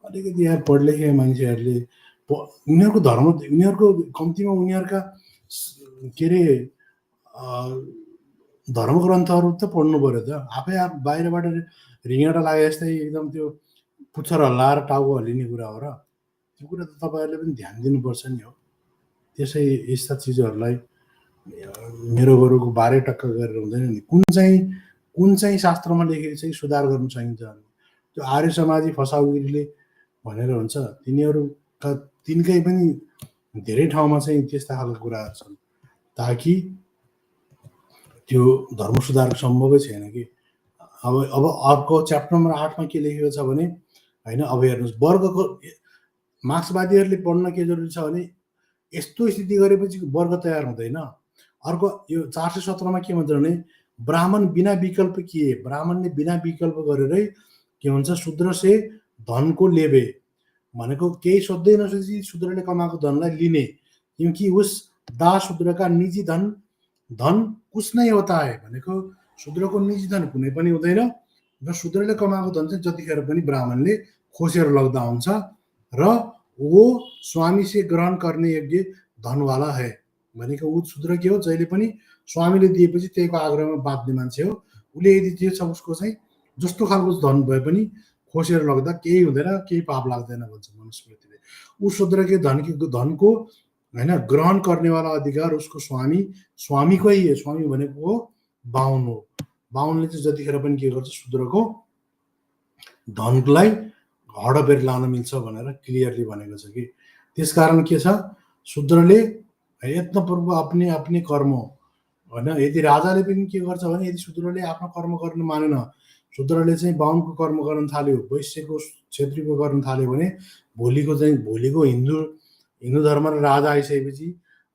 अलिकति यहाँ पढलेखेका मान्छेहरूले उनीहरूको धर्म, उनीहरूको कम्तीमा उनीहरूका के अरे धर्म ग्रन्थहरू त पढ्नु पऱ्यो त। आफै बाहिरबाट रिङाटा लागे जस्तै एकदम त्यो पुच्छर हल्लाएर टाउको हल्लिने कुरा हो र, त्यो कुरा त तपाईँहरूले पनि ध्यान दिनुपर्छ नि हो। त्यसै यस्ता चिजहरूलाई मेरो गोरुको बारे टक्क गरेर हुँदैन नि। कुन चाहिँ शास्त्रमा लेखेको चाहिँ सुधार गर्नु सकिन्छ भने त्यो आर्य समाजी फसाउगिरीले भनेर हुन्छ, तिनकै पनि धेरै ठाउँमा चाहिँ त्यस्ता खालको कुराहरू छन्, ताकि त्यो धर्म सुधार सम्भवै छैन कि। अब अर्को च्याप्टर नम्बर 8 मा के लेखेको छ भने होइन, अब हेर्नुहोस् वर्गको मार्क्सवादीहरूले पढ्न के जरुरी छ भने यस्तो स्थिति गरेपछि वर्ग तयार हुँदैन। अर्को यो 417 मा के भन्छ भने ब्राह्मण बिना विकल्प किए, ब्राह्मणले बिना विकल्प गरेरै के हुन्छ, शूद्र से धनको लेबे भनेको केही सोध्दै नसोची शूद्रले कमाएको धनलाई लिने, क्योंकि उस दास शूद्र का निजी धन कुछ नै होता है भनेको शूद्रको निजी धन कुनै पनि हुँदैन र शूद्रले कमाएको धन चाहिँ जतिखेर पनि ब्राह्मणले खोसेर लग्दा हुन्छ र वो स्वामी से ग्रहण गर्ने योग्य धनवाला है भनेको ऊ शूद्र के हो, जहिले पनि स्वामीले दिएपछि त्यहीको आग्रहमा बाँध्ने मान्छे हो। उसले यदि जे छ उसको चाहिँ जस्तो खालको धन भए पनि खोसेर लग्दा केही हुँदैन, केही पाप लाग्दैन भन्छ मनुस्मृतिले। ऊ शूद्र के धनको होइन ग्रहण गर्नेवाला अधिकार उसको स्वामीको ही है। स्वामी भनेको हो बाहुन हो। बाहुनले चाहिँ जतिखेर पनि के गर्छ, शूद्रको धनलाई हडबेर लान मिल्छ भनेर क्लियरली भनेको छ कि। त्यसकारण के छ, शूद्रले यत्नपूर्व आफ्नै आफ्नै कर्म होइन। यदि राजाले पनि के गर्छ भने यदि शूद्रले आफ्नो कर्म गर्न मानेन, शूद्रले चाहिँ बाहुनको कर्म गर्न थाल्यो, वैश्यको क्षेत्रीको गर्न थाल्यो भने भोलिको हिन्दू धर्म र राजा आइसकेपछि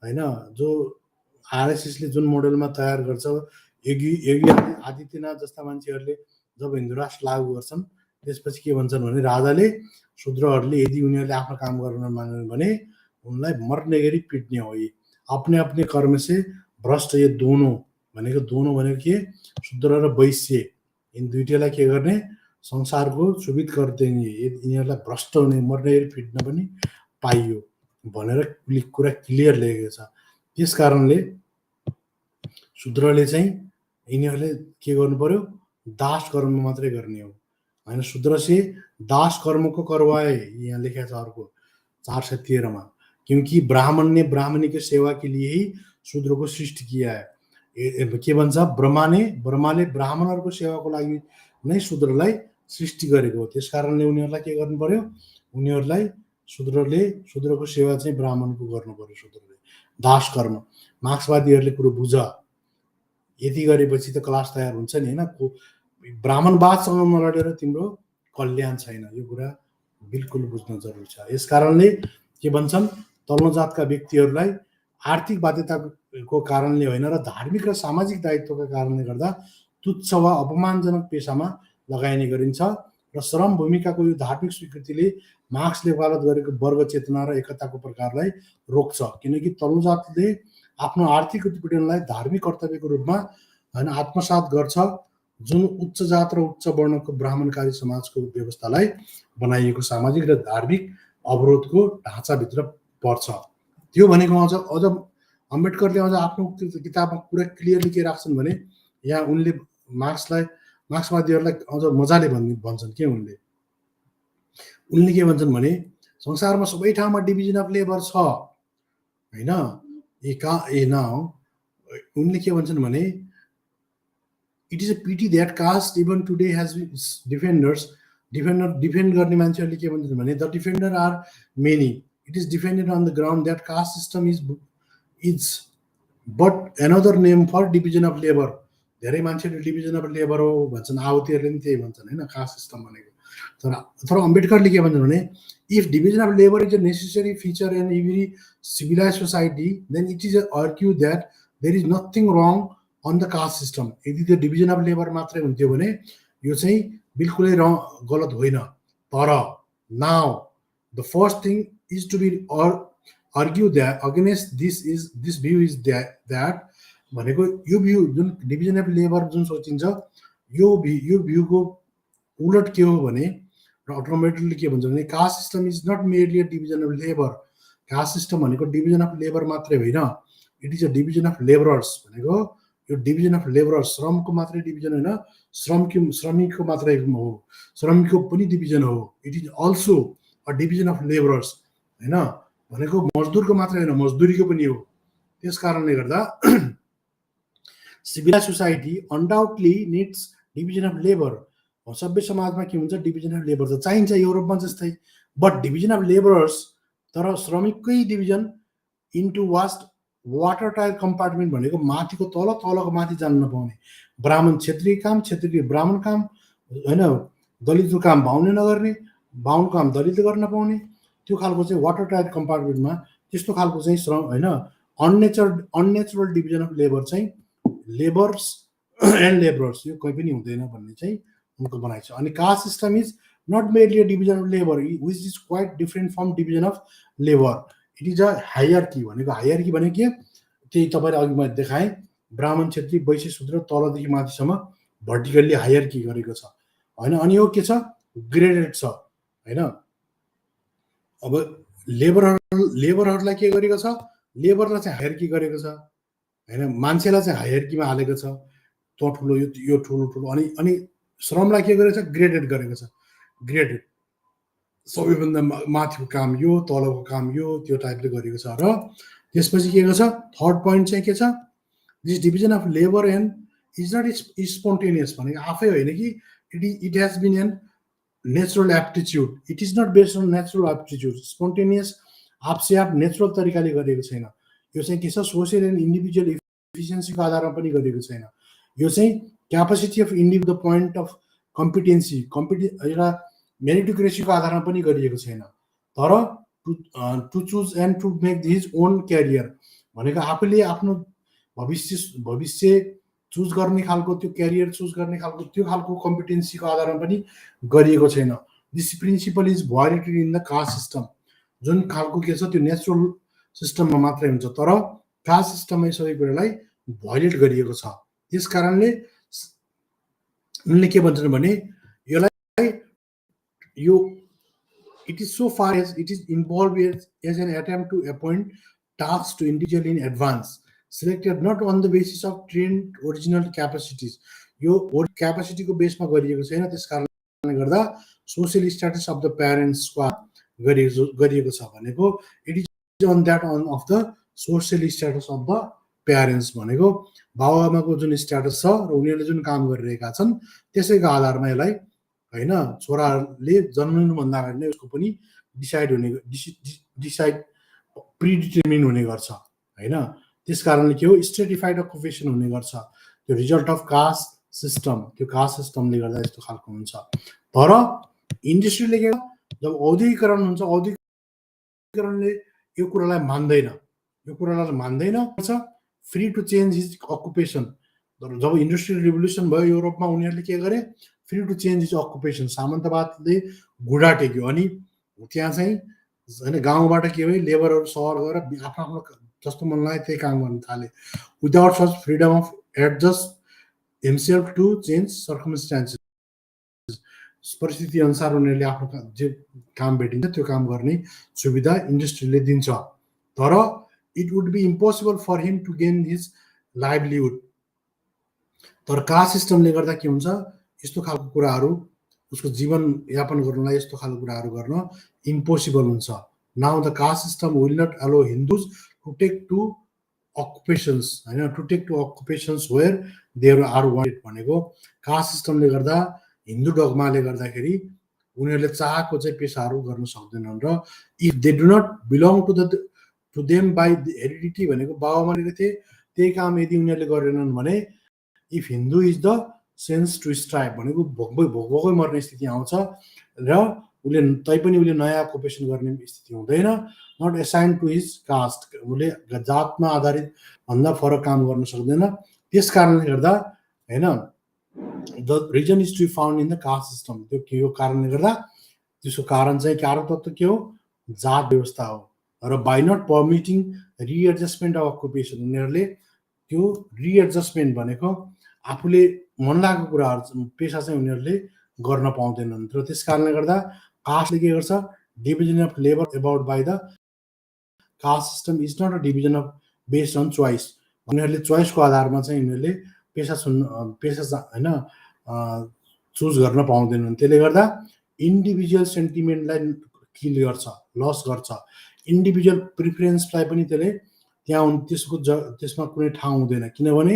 होइन, जो आरएसएसले जुन मोडेलमा तयार गर्छ, योगी आदित्यनाथ जस्ता मान्छेहरूले जब हिन्दू राष्ट्र लागू गर्छन् त्यसपछि के भन्छन् भने राजाले शूद्रहरूले यदि उनीहरूले आफ्नो काम गर्न मानेन भने उनलाई मर्ने गरी पिट्ने हो। अपने अपने कर्म से भ्रष्ट ये दोनों भनेको के शूद्र र वैश्य यिन दुईटैलाई के गर्ने संसारको सुवित गरिदिने यिनीहरूलाई भ्रष्ट हुने मर्ने फिट्न पनि पाइयो भनेर कुरा क्लियर लेखेको छ। त्यस कारणले शूद्रले चाहिँ यिनीहरूले के गर्नु पर्यो दास कर्म मात्रै गर्ने हो हैन। शूद्र से दास कर्म को करवाए यहाँ लेखेको छ अर्को 413 में, क्योंकि ब्राह्मण ने ब्राह्मणी की सेवा के लिए ही शूद्र को सृष्टि किया है। के भन्छ ब्रह्माले ब्राह्मणहरूको सेवाको लागि नै शूद्रलाई सृष्टि गरेको हो। त्यस कारणले उनीहरूलाई के गर्नु पर्यो उनीहरूलाई शूद्रको सेवा चाहिँ ब्राह्मणको गर्नु पर्यो। शूद्रले दास कर्म मार्क्सवादीहरूले कुरो बुझ यति गरेपछि त क्लास तयार हुन्छ नि हैन। ब्राह्मणवादसँग नलडेर तिम्रो कल्याण छैन यो कुरा बिल्कुल बुझ्न जरुरी छ। यस कारणले के भन्छन् तल्लो जातका व्यक्तिहरूलाई आर्थिक बाध्यताको कारणले होइन र धार्मिक र सामाजिक दायित्वका कारणले गर्दा तुच्छ वा अपमानजनक पेशामा लगाइने गरिन्छ र श्रम भूमिकाको यो धार्मिक स्वीकृतिले मार्क्सले वकालत गरेको वर्ग चेतना र एकताको प्रकारलाई रोक्छ। किनकि तल्लो जातले आफ्नो आर्थिक उत्पीडनलाई धार्मिक कर्तव्यको रूपमा हैन आत्मसात गर्छ, जुन उच्च जात र उच्च वर्णको ब्राह्मणकारी समाजको व्यवस्थालाई बनाइएको सामाजिक र धार्मिक अवरोधको ढाँचाभित्र पर्छ। त्यो भनेको अझ अम्बेडकरले अझ आफ्नो किताबमा पुरा क्लियरली के राख्छन् भने यहाँ उनले मार्क्सवादीहरूलाई अझ मजाले भन्छन् के उनले के भन्छन् भने संसारमा सबै ठाउँमा डिभिजन अफ लेबर छ हैन। उनले के भन्छन् भने it is a pity that caste even today has defend गर्ने मान्छेहरूले के भन्छन् भने the defender are many, it is defended on the ground that caste system is but another name for division of labour. धेरै मान्छेहरूले division of labour हो भन्छन्, आवतीहरूले पनि त्यही भन्छन् हैन कास्ट सिस्टम भनेको। तर अम्बेडकरले के भन्छन् भने if division of labour is a necessary feature in every civilise society then it is argue that there is nothing wrong on the caste system. यदि त्यो डिभिजन अफ लेबर मात्रै हुन्थ्यो भने यो चाहिँ बिल्कुलै गलत होइन। तर now the first thing is to be argue that against this view is that भनेको यो भ्यू जुन डिभिजन अफ लेबर जुन सोचिन्छ यो भ्यूको उलट के हो भने र अटोमेटिकली के भन्छ भने caste system is not merely a division of labour. Caste system भनेको डिभिजन अफ लेबर मात्रै होइन, it is a division of labourers भनेको यो डिभिजन अफ लेबरर्स श्रमको मात्रै डिभिजन होइन, श्रमिकको मात्रै हो, श्रमिकको पनि डिभिजन हो। It is also a division of labourers हैन भनेको मजदुरको मात्रै होइन मजदुरीको पनि हो। त्यस कारणले गर्दा civilise society undoubtedly needs division of labour. सभ्य समाजमा के हुन्छ डिभिजन अफ लेबर त चाहिन्छ युरोपमा जस्तै, बट डिभिजन अफ लेबरर्स तर श्रमिककै division into watertight compartment भनेको माथिको तलको माथि जान नपाउने, ब्राह्मण क्षेत्रीय काम क्षेत्रीय ब्राह्मण काम होइन, दलितको काम बाहुनले नगर्ने बाहुनको काम दलितले गर्न पाउने, त्यो खालको चाहिँ वाटर टायर कम्पार्टमेन्टमा त्यस्तो खालको चाहिँ श्रम होइन अननेचुरल डिभिजन अफ लेबर चाहिँ लेबर्स एन्ड लेबरर्स यो कहीँ पनि हुँदैन भन्ने चाहिँ उनको भनाइ छ। अनि caste system is not merely a division of labour which is quite different from division of labour. It is a hierarchy भनेको हायरकी भनेको के त्यही तपाईँले अघि मैले देखाएँ ब्राह्मण क्षेत्रीय वैश्य शूद्र तलदेखि माथिसम्म भर्टिकल्ली हायरकी गरेको छ होइन। अनि यो के छ ग्रेडेड छ होइन। अब लेबरहरूलाई के गरेको छ लेबरलाई चाहिँ हायरकी गरेको छ होइन, मान्छेलाई चाहिँ हायरकीमा हालेको छ तँ ठुलो यो ठुलो अनि श्रमलाई के गरेको छ ग्रेडेड गरेको छ। ग्रेडेड सबैभन्दा माथिको काम यो तलको काम यो त्यो टाइपले गरेको छ। र त्यसपछि के छ थर्ड पोइन्ट चाहिँ के छ this division of labour and is not spontaneous भनेको आफै होइन कि it has been an natural aptitude, it is not based on natural aptitude. Spontaneous आपसे आप नेचुरल तरिकाले गरेको छैन, यो चाहिँ के छ सोसियल एन्ड इन्डिभिजुअल इफिसियन्सीको आधारमा पनि गरेको छैन। यो चाहिँ capacity of the point of competency एउटा मेरिटोक्रेसीको आधारमा पनि गरिएको छैन। तर to choose and to make his own career भनेको आफूले आफ्नो भविष्य चुज गर्ने खालको त्यो क्यारियर चुज गर्ने खालको त्यो खालको कम्पिटेन्सीको आधारमा पनि गरिएको छैन। This principle is voided in the caste system. जुन खालको के छ त्यो नेचुरल सिस्टममा मात्रै हुन्छ, तर कास्ट सिस्टममै सबै कुरालाई भोइलेट गरिएको छ। त्यस कारणले उनले के भन्छन् भने यसलाई यो it is so far as it is involved as an attempt to appoint tasks to individual in advance, selected not on the basis of trained original capacities. यो क्यापासिटी को बेसमा गरिएको छैन, त्यस कारणले गर्दा सोशल स्ट्याटस अफ द प्यारेन्ट्सको गरिएको छ भनेको it is on that on of the social status of the parents भनेको बाबुआमाको जुन स्ट्याटस छ र उनीहरूले जुन काम गरिरहेका छन् त्यसैको आधारमा यसलाई हैन छोराले जन्मनुभन्दा अगाडि नै उसको पनि डिसाइड प्रिडिटर्मिन हुने गर्छ हैन। त्यस कारणले के हो स्ट्रेटिफाइड अकुपेसन हुने गर्छ। त्यो रिजल्ट अफ कास्ट सिस्टम, त्यो कास्ट सिस्टमले गर्दा यस्तो खालको हुन्छ। तर इन्डस्ट्रीले के जब औद्योगिकरण हुन्छ, औद्योगिकरणले यो कुरालाई मान्दैन, free to change his occupation. जब इन्डस्ट्रियल रिभोल्युसन भयो युरोपमा, उनीहरूले के गरे free to change his occupation, सामन्तवादले घुडा टेक्यो। अनि त्यहाँ चाहिँ हैन गाउँबाट के भयो लेबरहरू सहर गएर आफ्नो जस्तो मन लाग्यो त्यही काम गर्न थाले, without such freedom of adjust himself to change circumstances. परिस्थिति अनुसार उनीहरूले आफ्नो जे काम भेटिन्छ त्यो काम गर्ने सुविधा इन्डस्ट्रीले दिन्छ। तर it would be impossible for him to gain his livelihood. तर कास्ट सिस्टमले गर्दा के हुन्छ यस्तो खालको कुराहरू उसको जीवन यापन गर्नलाई यस्तो खालको कुराहरू गर्न इम्पोसिबल हुन्छ। Now the caste system will not allow Hindus to take to occupations हैन, to take to occupations where there are wanted भनेको कास्ट सिस्टमले गर्दा हिन्दू डगमाले गर्दाखेरि उनीहरूले चाहेको चाहिँ पेसाहरू गर्न सक्दैनन्। र if they do not belong to them by heredity भनेको बाबुआमाले त्यही काम यदि उनीहरूले गरेनन् भने if Hindu is the sense to strike भनेको भोकै मर्ने स्थिति आउँछ र उसले तैपनि उसले नयाँ अकुपेसन गर्ने स्थिति हुँदैन। Not assign to his caste, उसले जातमा आधारित भन्दा फरक काम गर्न सक्दैन। त्यस कारणले गर्दा हैन the reason is to found in the caste system. त्यो के हो कारणले गर्दा त्यसको कारण चाहिँ कारण तत्त्व के हो जात व्यवस्था हो। र बाई नट पर्मिटिङ रिएडजस्टमेन्ट अफ अकुपेसन, उनीहरूले त्यो रिएडजस्टमेन्ट भनेको आफूले मन लागेको कुराहरू पेसा चाहिँ उनीहरूले गर्न पाउँदैनन्। र त्यस कारणले गर्दा कास्टले के गर्छ division of labour about by the caste system is not a division of based on choice. उनीहरूले चोइसको आधारमा चाहिँ उनीहरूले पेसा हैन चुज गर्न पाउँदैनन्। त्यसले गर्दा इन्डिभिजुअल सेन्टिमेन्टलाई किल गर्छ, लस गर्छ। इन्डिभिजुअल प्रिफरेन्सलाई पनि त्यसले त्यसमा कुनै ठाउँ हुँदैन, किनभने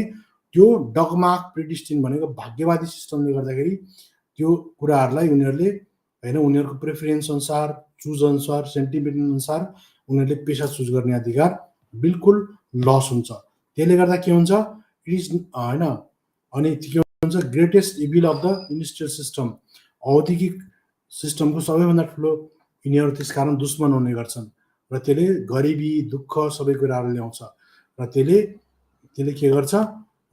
त्यो डगमा प्रिडिस्टिन भनेको भाग्यवादी सिस्टमले गर्दाखेरि त्यो कुराहरूलाई उनीहरूले हैन उनीहरूको प्रेफरेन्स अनुसार चुज अनुसार सेन्टिमेन्ट अनुसार उनीहरूले पेसा चुज गर्ने अधिकार बिल्कुल लस हुन्छ। त्यसले गर्दा के हुन्छ इट इज हैन अनि के हुन्छ greatest evil of the industrial system, औद्योगिक सिस्टमको सबैभन्दा ठुलो यिनीहरू त्यसकारण दुश्मन हुने गर्छन् र त्यसले गरिबी दुःख सबै कुराहरू ल्याउँछ र त्यसले के गर्छ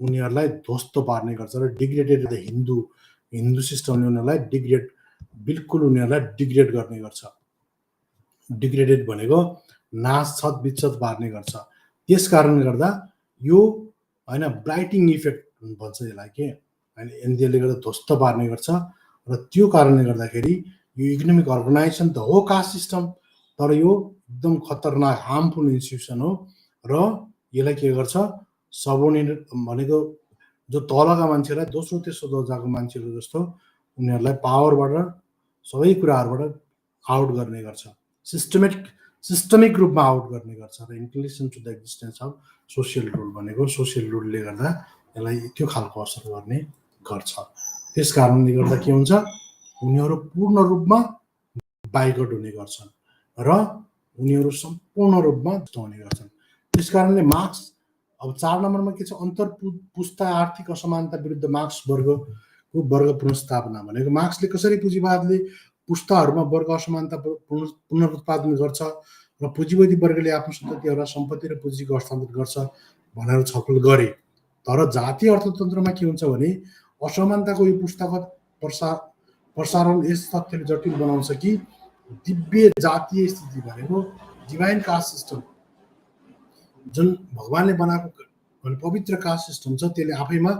उनीहरूलाई ध्वस्त पार्ने गर्छ र डिग्रेडेड द हिन्दू सिस्टमले उनीहरूलाई बिल्कुल उनीहरूलाई डिग्रेड गर्ने गर्छ। डिग्रेडेड भनेको नाश छत विच्छत पार्ने गर्छ। त्यस कारणले गर्दा यो हैन ब्लाइटिङ इफेक्ट भन्छ यसलाई के हैन, यसले गर्दा ध्वस्त पार्ने गर्छ र त्यो कारणले गर्दाखेरि यो इकोनोमिक अर्गनाइजेसन त हो कास्ट सिस्टम, तर यो एकदम खतरनाक हार्मफुल इन्स्टिट्युसन हो र यसलाई के गर्छ सबोर्डिनेट भनेको जो तलका मान्छेलाई दोस्रो तेस्रो दर्जाको मान्छेहरू जस्तो उनीहरूलाई पावरबाट सबै कुराहरूबाट आउट गर्ने गर्छ, सिस्टमिक रूपमा आउट गर्ने गर्छ र inclusion to the existence of social rule भनेको सोसियल रुलले गर्दा यसलाई त्यो खालको असर गर्ने गर्छ। त्यस कारणले गर्दा के हुन्छ उनीहरू पूर्ण रूपमा बाइकआउट हुने गर्छन् र उनीहरू सम्पूर्ण रूपमा हुने गर्छन्। त्यस कारणले मार्क्स अब 4 नम्बरमा के छ अन्तर पुस्ता आर्थिक असमानता विरुद्ध मार्क्स वर्ग पुनर्स्थापना भनेको मार्क्सले कसरी पुँजीवादले पुस्ताहरूमा वर्ग असमानता पुनरुत्पादन गर्छ र पुँजीवादी वर्गले आफ्नो सन्ततिहरूलाई सम्पत्ति र पुँजीको हस्तान्तरण गर्छ भनेर छलफल गरे। तर जातीय अर्थतन्त्रमा के हुन्छ भने असमानताको यो पुस्तागत प्रसारण यस तथ्यले जटिल बनाउँछ कि दिव्य जातीय स्थिति भनेको डिभाइन कास्ट सिस्टम जुन भगवानले बनाएको पवित्र कास्ट सिस्टम छ त्यसले आफैमा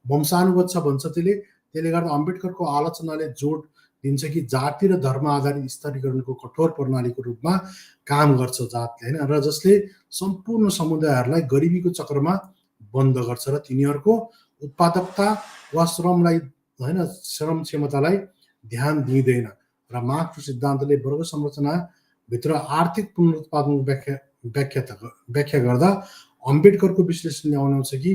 वंशानुगत छ भन्छ त्यसले गर्दा अम्बेडकरको आलोचनाले जोड दिन्छ कि जाति र धर्म आधारित स्तरीकरणको कठोर प्रणालीको रूपमा काम गर्छ जातले होइन, र जसले सम्पूर्ण समुदायहरूलाई गरिबीको चक्रमा बन्द गर्छ र तिनीहरूको उत्पादकता वा श्रमलाई होइन श्रम क्षमतालाई ध्यान दिँदैन। र मार्क्सको सिद्धान्तले वर्ग संरचनाभित्र आर्थिक पुनरुत्पादनको व्याख्या गर्दा अम्बेडकरको विश्लेषणले आउनुहुन्छ कि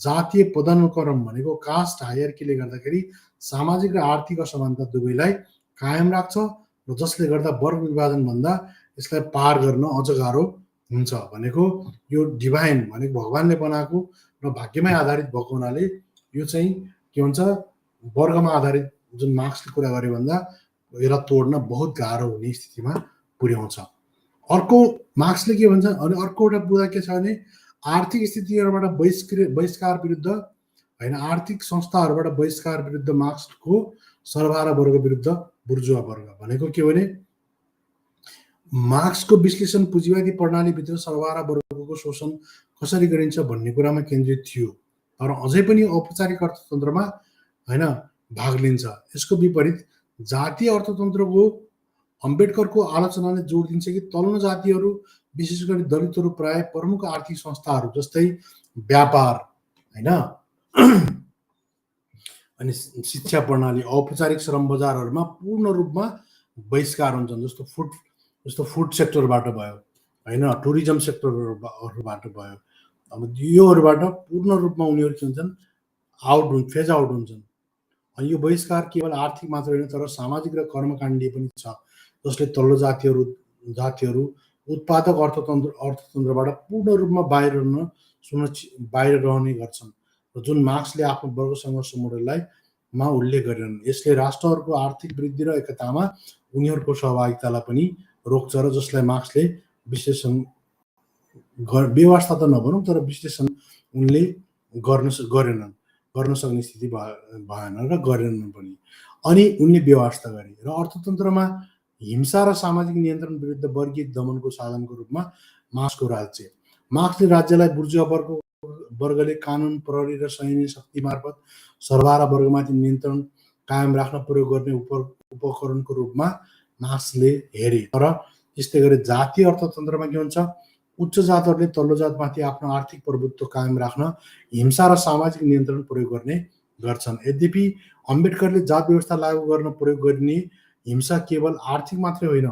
जातीय पदानुक्रम भनेको कास्ट हायरकीले गर्दाखेरि सामाजिक र आर्थिक असमानता दुवैलाई कायम राख्छ र जसले गर्दा वर्ग विभाजनभन्दा यसलाई पार गर्न अझ गाह्रो हुन्छ। भनेको यो डिभाइन भनेको भगवानले बनाएको र भाग्यमै आधारित भएको हुनाले यो चाहिँ के भन्छ वर्गमा आधारित जुन मार्क्सले कुरा गरे भन्दा यसलाई तोड्न बहुत गाह्रो हुने स्थितिमा पुर्याउँछ। अर्को मार्क्सले के भन्छ अनि अर्को एउटा बुदा के छ भने आर्थिक स्थितिहरूबाट बहिष्कार विरुद्ध होइन आर्थिक संस्थाहरूबाट बहिष्कार विरुद्ध मार्क्सको सर्वहारा वर्ग विरुद्ध बुर्जुवा वर्ग भनेको के भने मार्क्सको विश्लेषण पुँजीवादी प्रणालीभित्र सर्वहारा वर्गको शोषण कसरी गरिन्छ भन्ने कुरामा केन्द्रित थियो, तर अझै पनि औपचारिक अर्थतन्त्रमा होइन भाग लिन्छ। यसको विपरीत जातीय अर्थतन्त्रको अम्बेडकरको आलोचनाले जोड दिन्छ कि तल्लो जातिहरू विशेष गरी दलितहरू प्राय प्रमुख आर्थिक संस्थाहरू जस्तै व्यापार होइन अनि शिक्षा प्रणाली औपचारिक श्रम बजारहरूमा पूर्ण रूपमा बहिष्कार हुन्छन्, जस्तो फुड सेक्टरबाट भयो होइन टुरिज्म सेक्टरहरूबाट भयो। अब योहरूबाट पूर्ण रूपमा उनीहरू के हुन्छन् फेज आउट हुन्छन्। अनि यो बहिष्कार केवल आर्थिक मात्र होइन तर सामाजिक र कर्मकाण्डीय पनि छ, जसले तल्लो जातिहरू उत्पादक अर्थतन्त्रबाट पूर्ण रूपमा बाहिर रहने गर्छन् र जुन मार्क्सले आफ्नो वर्ग सङ्घर्ष मोडेललाई उल्लेख गरेनन्। यसले राष्ट्रहरूको आर्थिक वृद्धि र एकतामा उनीहरूको सहभागितालाई पनि रोक्छ र जसलाई मार्क्सले विश्लेषण व्यवस्था त नभनौँ तर विश्लेषण उनले गर्न सक्ने स्थिति भएन र गरेनन् पनि। अनि उनले व्यवस्था गरे र अर्थतन्त्रमा हिंसा र सामाजिक नियन्त्रण विरुद्ध वर्गीय दमनको साधनको रूपमा मार्क्सले राज्यलाई बुर्जुवा वर्गले कानुन प्रहरी र सैन्य शक्ति मार्फत सर्वहारा वर्गमाथि नियन्त्रण कायम राख्न प्रयोग गर्ने उपकरणको रूपमा मार्क्सले हेरे। तर त्यस्तै गरी जातीय अर्थतन्त्रमा के हुन्छ उच्च जातहरूले तल्लो जातमाथि आफ्नो आर्थिक प्रभुत्व कायम राख्न हिंसा र सामाजिक नियन्त्रण प्रयोग गर्ने गर्छन्। यद्यपि अम्बेडकरले जात व्यवस्था लागू गर्न प्रयोग गरिने हिंसा केवल आर्थिक मात्रै होइन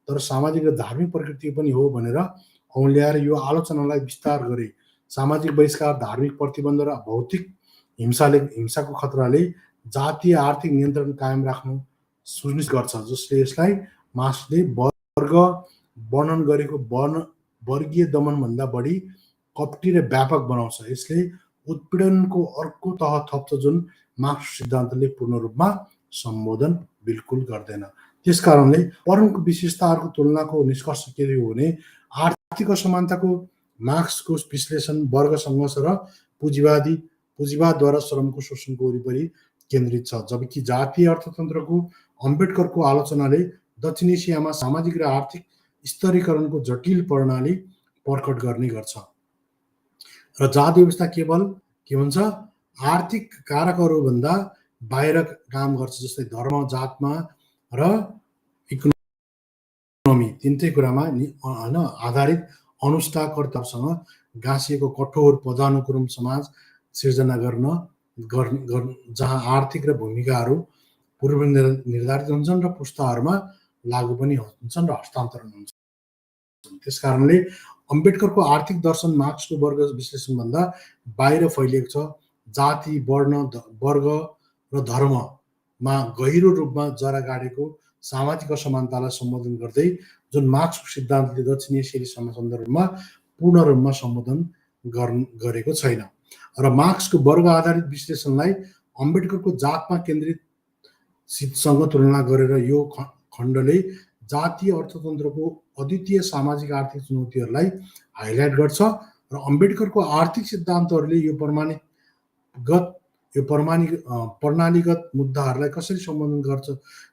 तर सामाजिक र धार्मिक प्रकृति पनि हो भनेर औँल्याएर यो आलोचनालाई विस्तार गरे। सामाजिक बहिष्कार, धार्मिक प्रतिबन्ध र भौतिक हिंसाको खतराले जातीय आर्थिक नियन्त्रण कायम राख्नु सुनिश्चित गर्छ, जसले यसलाई मार्क्सले वर्ग वर्णन गरेको वर्गीय दमनभन्दा बढी कपटी र व्यापक बनाउँछ। यसले उत्पीडनको अर्को तह थप्छ जुन मार्क्स सिद्धान्तले पूर्ण रूपमा सम्बोधन बिल्कुल गर्दैन। त्यसकारणले प्रमुख विशेषताहरूको तुलनाको निष्कर्ष के हो भने आर्थिक असमानताको मार्क्सको विश्लेषण वर्ग सङ्घर्ष र पुँजीवादद्वारा श्रमको शोषणको वरिपरि केन्द्रित छ, जबकि जातीय अर्थतन्त्रको अम्बेडकरको आलोचनाले दक्षिण एसियामा सामाजिक र आर्थिक स्तरीकरणको जटिल प्रणाली प्रकट गर्ने गर्छ र जात व्यवस्था केवल के भन्छ आर्थिक कारकहरूभन्दा बाहिर काम गर्छ, जस्तै धर्म, जातमा र इकोनोमी तिनटै कुरामा होइन आधारित अनुष्ठाकर्तासँग गाँसिएको कठोर पदानुक्रम समाज सिर्जना गर्न जहाँ आर्थिक र भूमिकाहरू पूर्व निर्धारित हुन्छन् र पुस्ताहरूमा लागू पनि हुन्छन् र हस्तान्तरण हुन्छ। त्यसकारणले अम्बेडकरको आर्थिक दर्शन मार्क्सको वर्ग विश्लेषणभन्दा बाहिर फैलिएको छ। जाति, वर्ण, वर्ग र धर्ममा गहिरो रूपमा जरा गाडेको सामाजिक असमानतालाई सम्बोधन गर्दै जुन मार्क्सको सिद्धान्तले दक्षिण एसियाली सन्दर्भमा पूर्ण रूपमा सम्बोधन गरेको छैन। र मार्क्सको वर्ग आधारित विश्लेषणलाई अम्बेडकरको जातमा केन्द्रित सिद्धसँग तुलना गरेर यो खण्डले जातीय अर्थतन्त्रको अद्वितीय सामाजिक आर्थिक चुनौतीहरूलाई हाइलाइट गर्छ र अम्बेडकरको आर्थिक सिद्धान्तहरूले यो प्रणालीगत मुद्दाहरूलाई कसरी सम्बोधन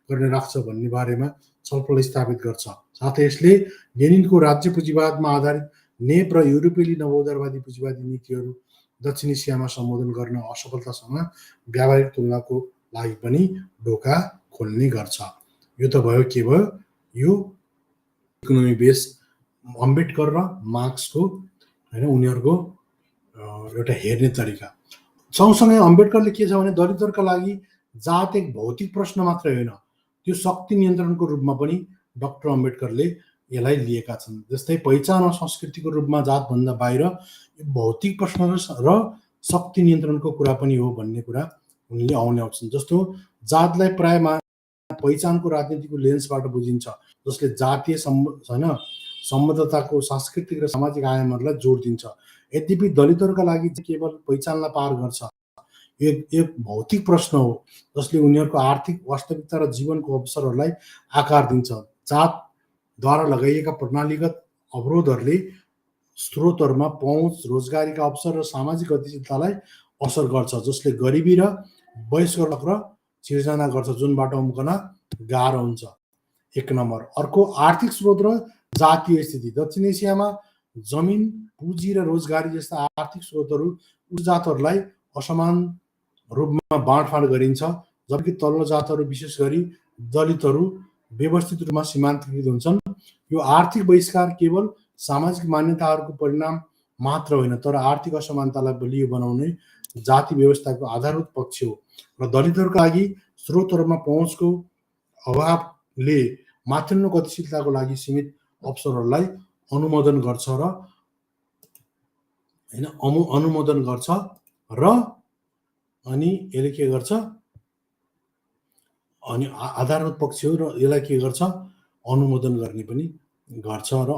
गर्ने राख्छ भन्ने बारेमा छलफल स्थापित गर्छ। साथै यसले लेनिनको राज्य पुँजीवादमा आधारित नेप र युरोपेली नवोदारवादी पुँजीवादी नीतिहरू दक्षिण एसियामा सम्बोधन गर्न असफलतासँग व्यावहारिक तुलनाको लागि पनि ढोका खोल्ने गर्छ। यो त भयो के भयो, यो इकोनोमी बेस अम्बेडकर र मार्क्सको होइन उनीहरूको एउटा हेर्ने तरिका। सँगसँगै अम्बेडकरले के छ भने दलितहरूका लागि जात एक भौतिक प्रश्न मात्रै होइन, त्यो शक्ति नियन्त्रणको रूपमा पनि डाक्टर अम्बेडकरले यसलाई लिएका छन्। जस्तै पहिचान र संस्कृतिको रूपमा जातभन्दा बाहिर भौतिक प्रश्न र शक्ति नियन्त्रणको कुरा पनि हो भन्ने कुरा उनले आउँछन्। जस्तो जातलाई प्राय पहिचानको राजनीतिको लेन्सबाट बुझिन्छ, जसले जातीय होइन सम्बद्धताको सांस्कृतिक र सामाजिक आयामहरूलाई जोड दिन्छ। यद्यपि दलितहरूका लागि केवल पहिचानलाई पार गर्छ, एक भौतिक प्रश्न हो जसले उनीहरूको आर्थिक वास्तविकता र जीवनको अवसरहरूलाई आकार दिन्छ। जातद्वारा लगाइएका प्रणालीगत अवरोधहरूले स्रोतहरूमा पहुँच, रोजगारीका अवसर र सामाजिक गतिशीलतालाई असर गर्छ, जसले गरिबी र वयस्क सिर्जना गर्छ, जुनबाट उम्कन गाह्रो हुन्छ। एक नम्बर। अर्को, आर्थिक स्रोत र जातीय स्थिति। दक्षिण एसियामा जमिन, पुँजी र रोजगारी जस्ता आर्थिक स्रोतहरू उच्च जातहरूलाई असमान रूपमा बाँडफाँड गरिन्छ, जबकि तल्लो जातहरू विशेष गरी दलितहरू व्यवस्थित रूपमा सीमान्तकृत हुन्छन्। यो आर्थिक बहिष्कार केवल सामाजिक मान्यताहरूको परिणाम मात्र होइन, तर आर्थिक असमानतालाई बलियो बनाउने जाति व्यवस्थाको आधारभूत पक्ष हो। र दलितहरूका लागि स्रोतहरूमा पहुँचको अभावले माथिल्लो गतिशीलताको लागि सीमित अवसरहरूलाई अनुमोदन गर्छ र होइन अनुमोदन गर्छ र अनि यसले के गर्छ, अनि आधारभूत पक्ष हो र यसलाई के गर्छ, अनुमोदन गर्ने पनि गर्छ र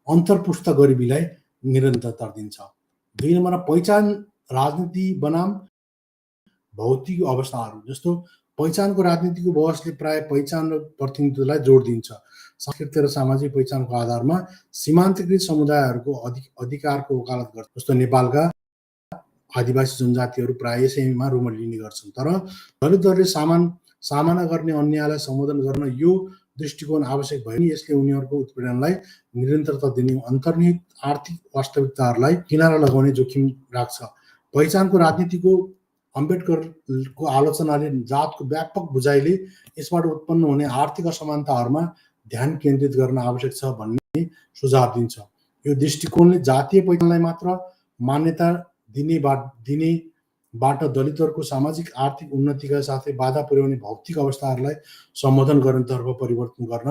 अन्तर्पुष्ट गरिबीलाई निरन्तरता दिन्छ। 2 नम्बर, पहिचान राजनीति बनाम भौतिक अवस्थाहरू। जस्तो पहिचानको राजनीतिको बहसले प्राय पहिचान र प्रतिनिधित्वलाई जोड दिन्छ। सांस्कृतिक र सामाजिक पहिचानको आधारमा सीमान्तकृत समुदायहरूको अधिकारको वकालत गर्छ। जस्तो नेपालका आदिवासी जनजातिहरू प्राय यसैमा रुमल लिने गर्छन्। तर दलितहरूले सामना गर्ने अन्यायलाई सम्बोधन गर्न यो दृष्टिकोण आवश्यक भयो नि यसले उनीहरूको उत्पीडनलाई निरन्तरता दिने अन्तर्निहित आर्थिक वास्तविकताहरूलाई किनारा लगाउने जोखिम राख्छ। पहिचानको राजनीतिको अम्बेडकरको आलोचनाले जातको व्यापक बुझाइले यसबाट उत्पन्न हुने आर्थिक असमानताहरूमा ध्यान केन्द्रित गर्न आवश्यक छ भन्ने सुझाव दिन्छ। यो दृष्टिकोणले जातीय पहिचानलाई मात्र मान्यता दिनेबाट दलितहरूको सामाजिक आर्थिक उन्नतिका साथै बाधा पुर्याउने भौतिक अवस्थाहरूलाई सम्बोधन गर्नेतर्फ परिवर्तन गर्न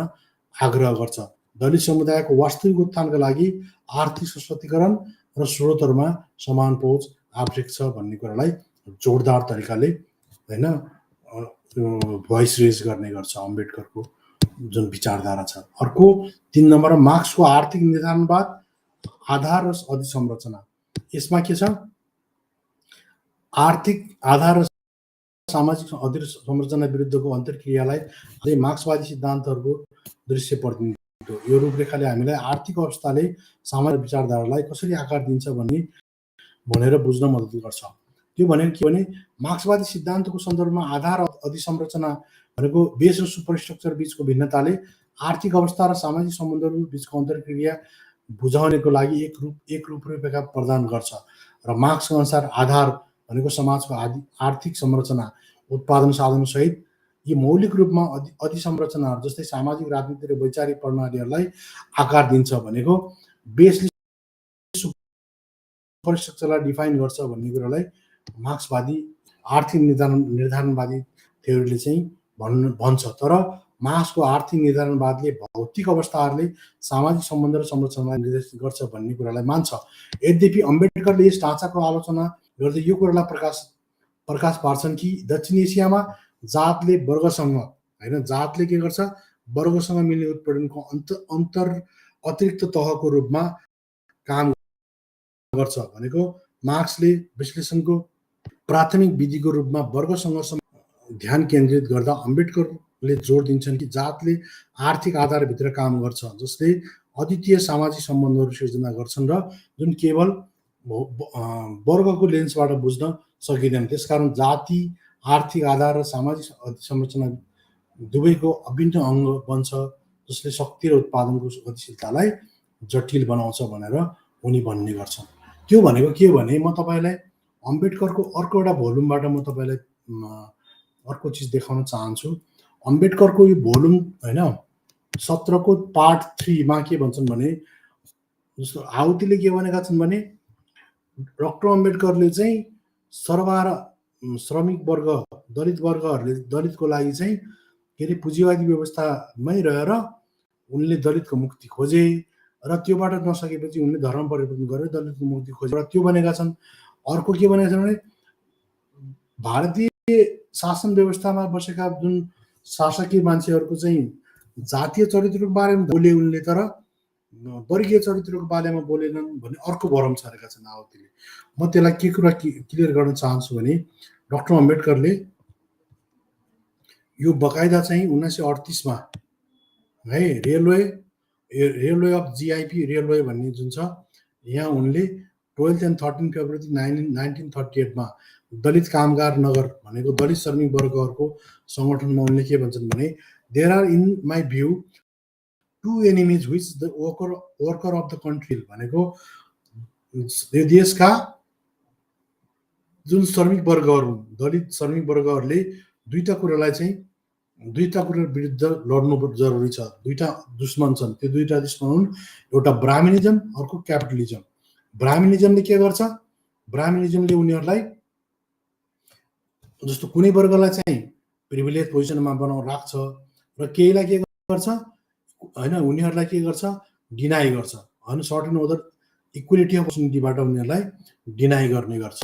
आग्रह गर्छ। दलित समुदायको वास्तविक उत्थानका लागि आर्थिक सशक्तिकरण र स्रोतहरूमा समान पहुँच आवश्यक छ भन्ने कुरालाई जोडदार तरिकाले होइन भोइस रेज गर्ने गर्छ अम्बेडकरको जुन विचारधारा छ। अर्को 3 नम्बर, मार्क्सको आर्थिक निर्धारणवाद, आधार र अधिसंरचना। यसमा के छ, आर्थिक आधार र सामाजिक अधिसंरचना विरुद्धको अन्तर्क्रियालाई मार्क्सवादी सिद्धान्तहरूको दृश्य प्रतिनिधित्व। यो रूपरेखाले हामीलाई आर्थिक अवस्थाले सामाजिक विचारधारालाई कसरी आकार दिन्छ भनेर बुझ्न मद्दत गर्छ। त्यो भनेको के भने मार्क्सवादी सिद्धान्तको सन्दर्भमा आधार अधिसंरचना भनेको बेस र सुपरस्ट्रक्चर बीचको भिन्नताले आर्थिक अवस्था र सामाजिक सम्बन्धहरू बीचको अन्तर्क्रिया बुझाउनेको लागि एक रूपरेखा प्रदान गर्छ। र मार्क्सको अनुसार आधार भनेको समाजको आर्थिक संरचना, उत्पादन साधनसहित यी मौलिक रूपमा अधिसंरचनाहरू जस्तै सामाजिक, राजनीतिक र वैचारिक प्रणालीहरूलाई आकार दिन्छ भनेको बेसले सुपरस्ट्रक्चरलाई डिफाइन गर्छ भन्ने कुरालाई मार्क्सवादी आर्थिक निर्धारणवादी थ्योरीले चाहिँ भन्छ। तर मार्क्सको आर्थिक निर्धारणवादले भौतिक अवस्थाहरूले सामाजिक सम्बन्ध र संरचनालाई निर्देशित गर्छ भन्ने कुरालाई मान्छ। यद्यपि अम्बेडकरले यस ढाँचाको आलोचना गर्दै यो कुरालाई प्रकाश पार्छन् कि दक्षिण एसियामा जातले वर्गसँग होइन जातले के गर्छ, वर्गसँग मिल्ने उत्पीडनको अतिरिक्त तहको रूपमा काम गर्छ भनेको मार्क्सले विश्लेषणको प्राथमिक विधिको रूपमा वर्ग सङ्घर्षमा ध्यान केन्द्रित गर्दा अम्बेडकरले जोड दिन्छन् कि जातले आर्थिक आधारभित्र काम गर्छ जसले अद्वितीय सामाजिक सम्बन्धहरू सिर्जना गर्छन् र जुन केवल वर्गको लेन्सबाट बुझ्न सकिँदैन। त्यसकारण जाति, आर्थिक आधार र सामाजिक संरचना दुवैको अभिन्न अङ्ग बन्छ जसले शक्ति र उत्पादनको गतिशीलतालाई जटिल बनाउँछ भनेर उनी भन्ने गर्छन्। त्यो भनेको के भने म तपाईँलाई अम्बेडकरको अर्को एउटा भोल्युमबाट म तपाईँलाई अर्को चिज देखाउन चाहन्छु। अम्बेडकरको यो भोल्युम होइन 17 को पार्ट 3 मा के भन्छन् भने जस्तो हाउतीले के भनेका छन् भने डक्टर अम्बेडकरले चाहिँ सर्वहारा श्रमिक वर्ग दलित वर्गहरूले दलितको लागि चाहिँ के अरे पुँजीवादी व्यवस्थामै रहेर उनले दलितको मुक्ति खोजे र त्योबाट नसकेपछि उनले धर्म परिवर्तन गरेर दलितको मुक्ति खोजे र त्यो भनेका छन्। अर्को के भनेका छन् भने भारतीय शासन व्यवस्थामा बसेका जुन शासकीय मान्छेहरूको चाहिँ जातीय चरित्रको बारेमा बोले उनले तर वर्गीय चरित्रको बारेमा बोलेनन् भन्ने अर्को भरम छरेका छन् हाउतीले। म त्यसलाई के कुरा क्लियर गर्न चाहन्छु भने डक्टर अम्बेडकरले यो बकाइदा चाहिँ 1938 मा है रेलवे अफ जिआइपी रेलवे भन्ने जुन छ यहाँ उनले 12 and 13 फेब्रुअरी 1938 मा दलित कामगार नगर भनेको दलित श्रमिक वर्गहरूको संगठनमा उनले के भन्छन् भने there are in my view two enemies which the worker of the country भनेको यो देशका जुन श्रमिक वर्गहरू दलित श्रमिक वर्गहरूले दुईटा कुरा विरुद्ध लड्नु जरुरी छ। दुईटा दुश्मन छन्, त्यो दुईटा दुश्मन हुन् एउटा ब्राह्मणिजम अर्को क्यापिटलिजम। ब्राह्मणिजमले के गर्छ, ब्राह्मणिजमले उनीहरूलाई जस्तो कुनै वर्गलाई चाहिँ प्रिभिलेज पोजिसनमा राख्छ र केहीलाई के गर्छ होइन उनीहरूलाई के गर्छ डिनाइ गर्छ होइन सर्ट एन्ड अदर इक्वालिटी अपर्च्युनिटीबाट उनीहरूलाई डिनाइ गर्ने गर्छ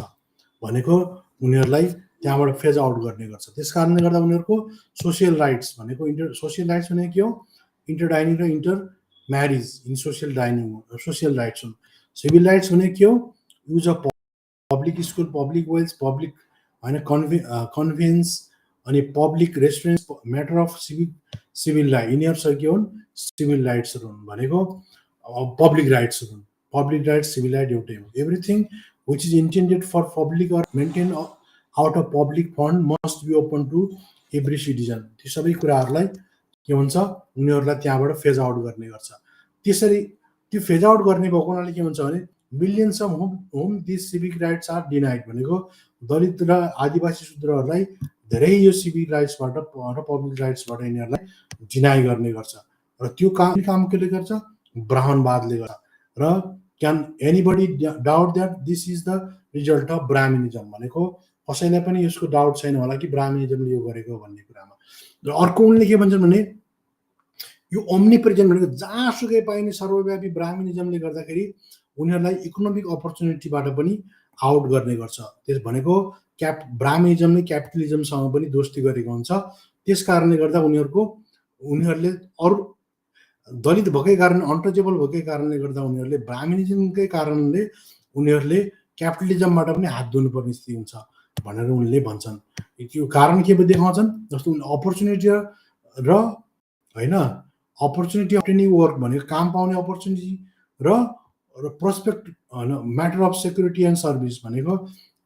भनेको उनीहरूलाई त्यहाँबाट फेज आउट गर्ने गर्छ। त्यस कारणले गर्दा उनीहरूको सोसियल राइट्स भनेको सोसियल राइट्स भनेको के हो इन्टर डाइनिङ र inter marriage in social dining social rights हुन्। सिभिल राइट्स भनेको के हो use of public school public wells public होइन कन्भेन्स अनि public restaurant matter of civil right यिनीहरू चाहिँ के हुन् सिभिल राइट्सहरू हुन् भनेको पब्लिक राइट्सहरू हुन्। पब्लिक राइट्स सिभिल राइट एउटै हो। Everything which is intended for public or maintain out of public fund must be open to every citizen. त्यो सबै कुराहरूलाई के हुन्छ उनीहरूलाई त्यहाँबाट फेज आउट गर्ने गर्छ। त्यसरी त्यो फेज आउट गर्ने भएको हुनाले के हुन्छ भने millions of home this civic rights are denied भनेको दलित र आदिवासी शूद्रहरूलाई धेरै यो सिभिक राइट्सबाट र पब्लिक राइट्सबाट यिनीहरूलाई डिनाइ गर्ने गर्छ र त्यो काम कसले गर्छ ब्राह्मणवादले गर्छ। र can anybody doubt that this is the result of Brahmanism भनेको कसैलाई पनि यसको डाउट छैन होला कि ब्राह्मणिजमले यो गरेको भन्ने कुरामा। र अर्को उनले के भन्छन् भने यो ओम्नी प्रेजेन्ट भनेको जहाँसुकै पाइने सर्वव्यापी ब्राह्मणिजमले गर्दाखेरि उनीहरूलाई इकोनोमिक अपर्च्युनिटीबाट पनि आउट गर्ने गर्छ। त्यस भनेको ब्राह्मणिजमले क्यापिटलिजमसँग पनि दोस्ती गरेको हुन्छ। त्यस कारणले गर्दा उनीहरूले अरू दलित भएकै कारण अनटचेबल भएकै कारणले गर्दा उनीहरूले ब्राह्मणिजमकै कारणले उनीहरूले क्यापिटलिजमबाट पनि हात धुनुपर्ने स्थिति हुन्छ भनेर उनले भन्छन्। त्यो कारण के देखाउँछन् जस्तो अपर्च्युनिटी र होइन अपर्च्युनिटी अफ ट्रेनिङ वर्क भनेको काम पाउने अपर्च्युनिटी र प्रोस्पेक्ट होइन matter of security and service भनेको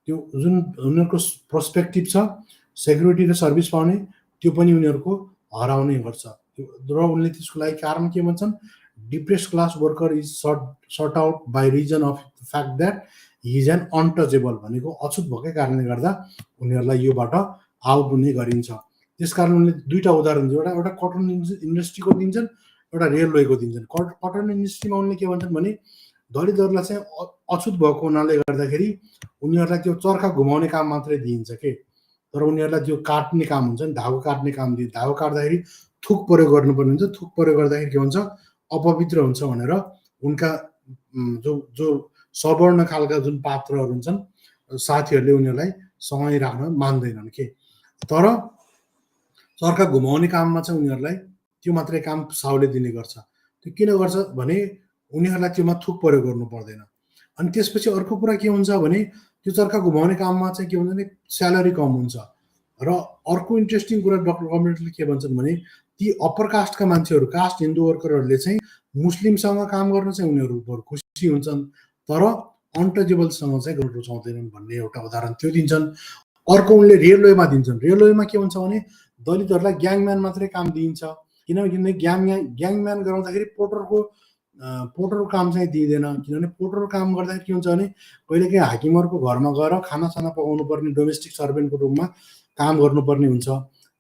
त्यो जुन उनीहरूको पर्सपेक्टिभ छ सेक्युरिटी र सर्भिस पाउने त्यो पनि उनीहरूको हराउने गर्छ। र उनले त्यसको लागि कारण के भन्छन् depress class worker is sort out by reason of fact that he is an untouchable भनेको अछुत भएकै कारणले गर्दा उनीहरूलाई योबाट आउट हुने गरिन्छ। त्यस कारण उनले दुईवटा उदाहरण दिन्छ एउटा कटन इन्डस्ट्रीको दिन्छन् एउटा रेलवेको दिन्छन्। कटन इन्डस्ट्रीमा उनले के भन्छन् भने दलितहरूलाई चाहिँ अछुत भएको हुनाले गर्दाखेरि उनीहरूलाई त्यो चर्खा घुमाउने काम मात्रै दिइन्छ के तर उनीहरूलाई त्यो काट्ने काम हुन्छ नि धागो काट्ने काम दिन्छ। धागो काट्दाखेरि थुक प्रयोग गर्नुपर्ने हुन्छ थुक प्रयोग गर्दाखेरि के हुन्छ अपवित्र हुन्छ भनेर उनका जो सवर्ण खालका जुन पात्रहरू हुन्छन् साथीहरूले उनीहरूलाई सँगै राख्न मान्दैनन् के तर चर्खा घुमाउने काममा चाहिँ उनीहरूलाई त्यो मात्रै काम साउले दिने गर्छ। त्यो किन गर्छ भने उनीहरूलाई त्योमा थुक प्रयोग गर्नु पर्दैन। अनि त्यसपछि अर्को कुरा के हुन्छ भने त्यो चर्खा घुमाउने काममा चाहिँ के हुन्छ भने स्यालेरी कम हुन्छ। र अर्को इन्ट्रेस्टिङ कुरा डक्टर अम्बेडकरले के भन्छन् भने ती अप्पर कास्टका मान्छेहरू कास्ट हिन्दू वर्करहरूले चाहिँ मुस्लिमसँग काम गर्न चाहिँ उनीहरू खुसी हुन्छन् तर अनटचेबलसँग चाहिँ गर्न रुचाउँदैनन् भन्ने एउटा उदाहरण त्यो दिन्छन्। अर्को उनले रेलवेमा दिन्छन्। रेलवेमा के हुन्छ भने दलितहरूलाई ग्याङम्यान मात्रै काम दिइन्छ किनभने ग्याङम्यान गराउँदाखेरि पोर्टरको पोर्टरको काम चाहिँ दिइँदैन। किनभने पोर्टरको काम गर्दाखेरि के हुन्छ भने कहिलेकाहीँ हाकिमहरूको घरमा गएर खानासाना पकाउनु पर्ने डोमेस्टिक सर्भेन्टको रूपमा काम गर्नुपर्ने हुन्छ।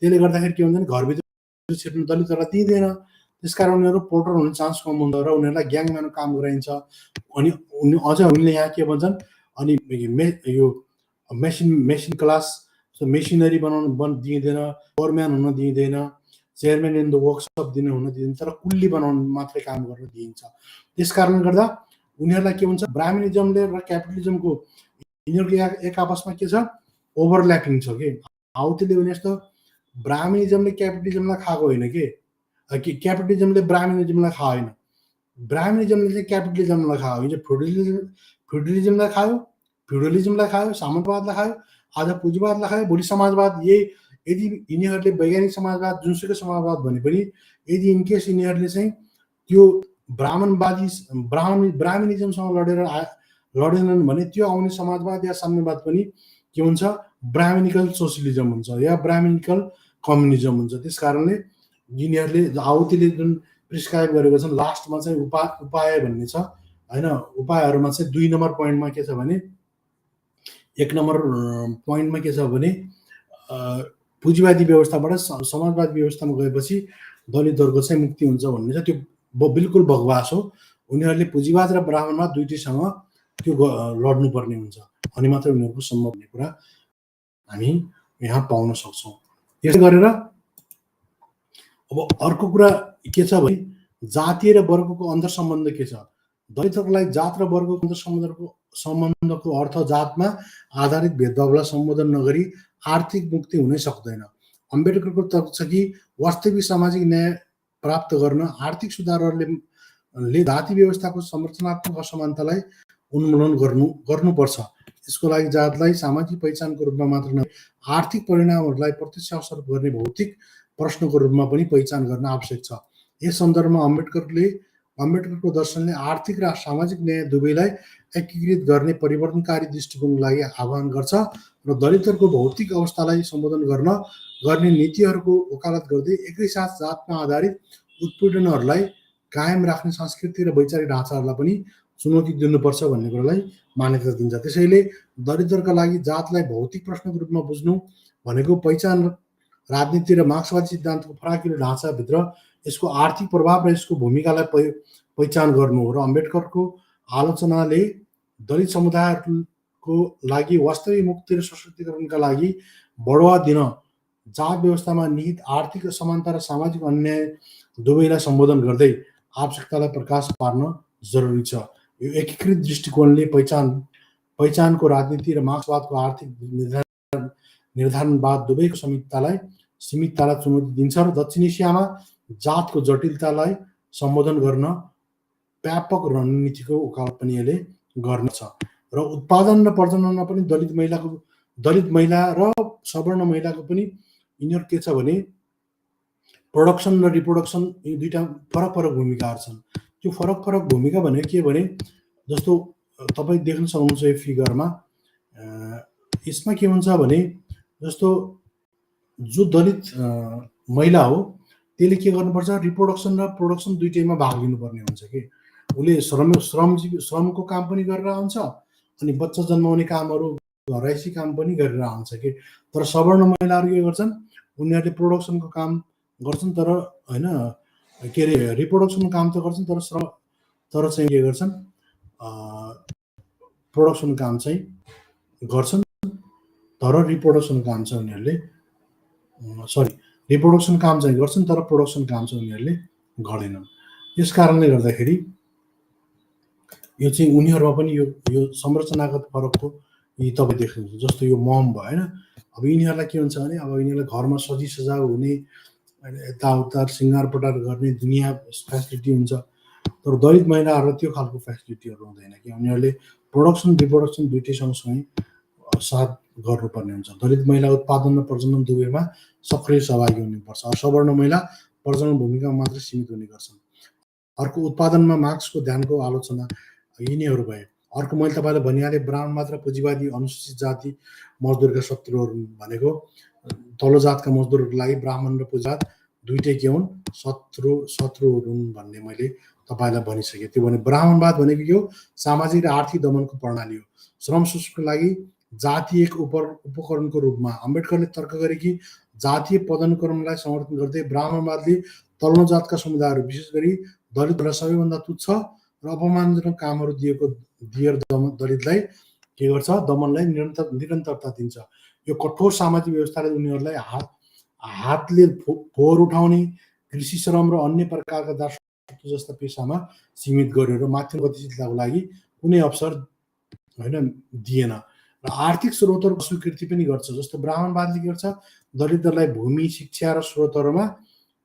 त्यसले गर्दाखेरि के हुन्छ भने घरभित्र छिर्नु दलितहरूलाई दिइँदैन। त्यसकारण उनीहरू पोर्टर हुने चान्स कम हुन्छ र उनीहरूलाई ग्याङमा काम गराइन्छ। अनि अझ उनले यहाँ के भन्छन्, अनि यो मेसिन क्लास मेसिनरी बनाउनु दिइँदैन, फोरम्यान हुन दिइँदैन, चेयरम्यान इन द वर्कसप हुन दिइन्छ, तर कुल्ली बनाउनु मात्रै काम गर्न दिइन्छ। त्यस कारणले गर्दा उनीहरूलाई के हुन्छ, ब्राह्मणिजमले र क्यापिटलिजमको यिनीहरूको एक आपसमा के छ, ओभरल्यापिङ छ कि। हाउतीले भने जस्तो ब्राह्मणिजमले क्यापिटलिजमलाई खाएको होइन कि क्यापिटलिजमले ब्राह्मणिजमलाई खायो होइन, ब्राह्मणिजमले चाहिँ क्यापिटलिजमलाई खायो। हिजो फ्युडलिजमलाई खायो, फ्युडलिजमलाई खायो, सामन्तवादलाई खायो, आज पुँजीवादलाई खायो, भोलि समाजवाद। यदि यिनीहरूले वैज्ञानिक समाजवाद जुनसुकै समाजवाद भने पनि यदि इनकेस यिनीहरूले चाहिँ त्यो ब्राह्मणिजमसँग लडेनन् भने त्यो आउने समाजवाद या साम्यवाद पनि के हुन्छ, ब्राह्मणिकल सोसियलिजम हुन्छ या ब्राह्मणिकल कम्युनिजम हुन्छ। त्यस कारणले यिनीहरूले आहुतिले जुन प्रिस्क्राइब गरेको छन् लास्टमा चाहिँ उपाय भन्ने छ होइन। उपायहरूमा चाहिँ 2 नम्बर पोइन्टमा के छ भने, 1 नम्बर पोइन्टमा के छ भने पुँजीवादी व्यवस्थाबाट समाजवादी व्यवस्थामा गएपछि दलितहरूको चाहिँ मुक्ति हुन्छ भन्ने छ। त्यो बिल्कुल बकवास हो। उनीहरूले पुँजीवाद र ब्राह्मणवाद दुईटैसँग त्यो लड्नुपर्ने हुन्छ, अनि मात्रै उनीहरूको सम्भव हुने कुरा हामी यहाँ पाउन सक्छौँ। त्यसै गरेर अब अर्को कुरा के छ भने जातीय र वर्गको अन्तर्सम्बन्ध के छ। दलितहरूको लागि जात र वर्गको अन्तर्सम्बन्धको अर्थ जातमा आधारित भेदभावलाई सम्बोधन नगरी आर्थिक मुक्ति हुनै सक्दैन। अम्बेडकरको तर्क छ कि वास्तविक सामाजिक न्याय प्राप्त गर्न आर्थिक सुधारहरूले जाति व्यवस्थाको संरचनात्मक असमानतालाई उन्मूलन गर्नुपर्छ। यसको लागि जातलाई सामाजिक पहिचानको रूपमा मात्र नभई आर्थिक परिणामहरूलाई प्रत्यक्ष असर गर्ने भौतिक प्रश्नको रूपमा पनि पहिचान गर्न आवश्यक छ। यस सन्दर्भमा अम्बेडकरको दर्शनले आर्थिक र सामाजिक न्याय दुवैलाई एकीकृत गर्ने परिवर्तनकारी दृष्टिकोणको लागि आह्वान गर्छ र दलितहरूको भौतिक अवस्थालाई सम्बोधन गर्ने नीतिहरूको वकालत गर्दै एकैसाथ जातमा आधारित उत्पीडनहरूलाई कायम राख्ने सांस्कृतिक र वैचारिक ढाँचाहरूलाई पनि चुनौती दिनुपर्छ भन्ने कुरालाई मान्यता दिन्छ। त्यसैले दलितहरूका लागि जातलाई भौतिक प्रश्नको रूपमा बुझ्नु भनेको पहिचान राजनीति र मार्क्सवादी सिद्धान्तको फराकिलो ढाँचाभित्र यसको आर्थिक प्रभाव र यसको भूमिकालाई पहिचान गर्नु हो। र अम्बेडकरको आलोचनाले दलित समुदायहरूको लागि वास्तविक मुक्ति र सशक्तिकरणका लागि बढावा दिन जात व्यवस्थामा निहित आर्थिक असमानता र सामाजिक अन्याय दुवैलाई सम्बोधन गर्दै आवश्यकतालाई प्रकाश पार्न जरुरी छ। यो एकीकृत दृष्टिकोणले पहिचानको राजनीति र मार्क्सवादको आर्थिक निर्धारणवाद दुवैको सीमिततालाई चुनौती दिन्छ र दक्षिण एसियामा जातको जटिलतालाई सम्बोधन गर्न व्यापक रणनीतिको वकालत पनि यसले गर्नेछ। र उत्पादन र प्रजननमा पनि दलित महिला र सवर्ण महिलाको पनि यिनीहरू के छ भने प्रोडक्सन र रिप्रोडक्सन यी दुईटा फरक भूमिकाहरू छन्। त्यो फरक भूमिका भनेको के भने जस्तो तपाईँ देख्न सक्नुहुन्छ यो फिगरमा, यसमा के हुन्छ भने जस्तो जो दलित महिला हो त्यसले के गर्नुपर्छ, रिप्रोडक्सन र प्रोडक्सन दुईटैमा भाग लिनुपर्ने हुन्छ कि उसले श्रमको काम पनि गरेर हुन्छ अनि बच्चा जन्माउने कामहरू घरैसी काम पनि गरेर हुन्छ कि। तर सवर्ण महिलाहरू के गर्छन्, उनीहरूले प्रोडक्सनको काम गर्छन् तर होइन के अरे रिप्रोडक्सनको काम त गर्छन् तर चाहिँ के गर्छन्, प्रोडक्सन काम चाहिँ गर्छन् तर रिप्रोडक्सन काम चाहिँ उनीहरूले रिप्रोडक्सन काम चाहिँ गर्छन् तर प्रोडक्सन काम चाहिँ उनीहरूले गर्दैनन्। यस कारणले गर्दाखेरि यो चाहिँ उनीहरूमा पनि यो संरचनागत फरकको यी तपाईँ देख्नुहुन्छ। जस्तो यो मम भयो होइन, अब यिनीहरूलाई के हुन्छ भने अब यिनीहरूलाई घरमा सजाउ हुने, यताउता सिँगार पटार गर्ने दुनियाँ फेसिलिटी हुन्छ, तर दलित महिलाहरूलाई त्यो खालको फेसिलिटीहरू हुँदैन कि उनीहरूले प्रोडक्सन रिप्रोडक्सन दुइटै सँगसँगै साथ गर्नुपर्ने हुन्छ। दलित महिला उत्पादन र प्रजनन दुवैमा सक्रिय सहभागी हुनुपर्छ। सवर्ण महिला प्रजनन भूमिकामा मात्रै सीमित हुने गर्छन्। अर्को उत्पादनमा मार्क्सको ध्यानको आलोचना यिनीहरू भए। अर्को मैले तपाईँलाई भनिहालेँ, ब्राह्मणवाद र पुँजीवादी अनुसूचित जाति मजदुरका शत्रुहरू भनेको तल्लो जातका मजदुरहरूको लागि ब्राह्मण र पुँजीवाद दुईटै के हुन्, शत्रुहरू हुन् भन्ने मैले तपाईँलाई भनिसकेँ। त्यो भने ब्राह्मणवाद भनेको के हो? सामाजिक र आर्थिक दमनको प्रणाली हो। श्रम शोषणको लागि जातीय एक उपकरणको रूपमा अम्बेडकरले तर्क गरे कि जातीय पदानुक्रमलाई समर्थन गर्दै ब्राह्मणवादले तल्लो जातका समुदायहरू विशेष गरी दलितहरूलाई सबैभन्दा तुच्छ र अपमानजनक कामहरू दिएर दलितलाई के गर्छ? दमनलाई निरन्तरता दिन्छ। यो कठोर सामाजिक व्यवस्थाले उनीहरूलाई हातले फोहोर उठाउने, कृषि श्रम र अन्य प्रकारका दासत्व जस्ता पेसामा सीमित गरेर माथिल्लो गतिशीलताको लागि कुनै अवसर दिएन र आर्थिक स्रोतहरूको स्वीकृति पनि गर्छ। जस्तो ब्राह्मणवादले के गर्छ? दलितहरूलाई भूमि, शिक्षा र स्रोतहरूमा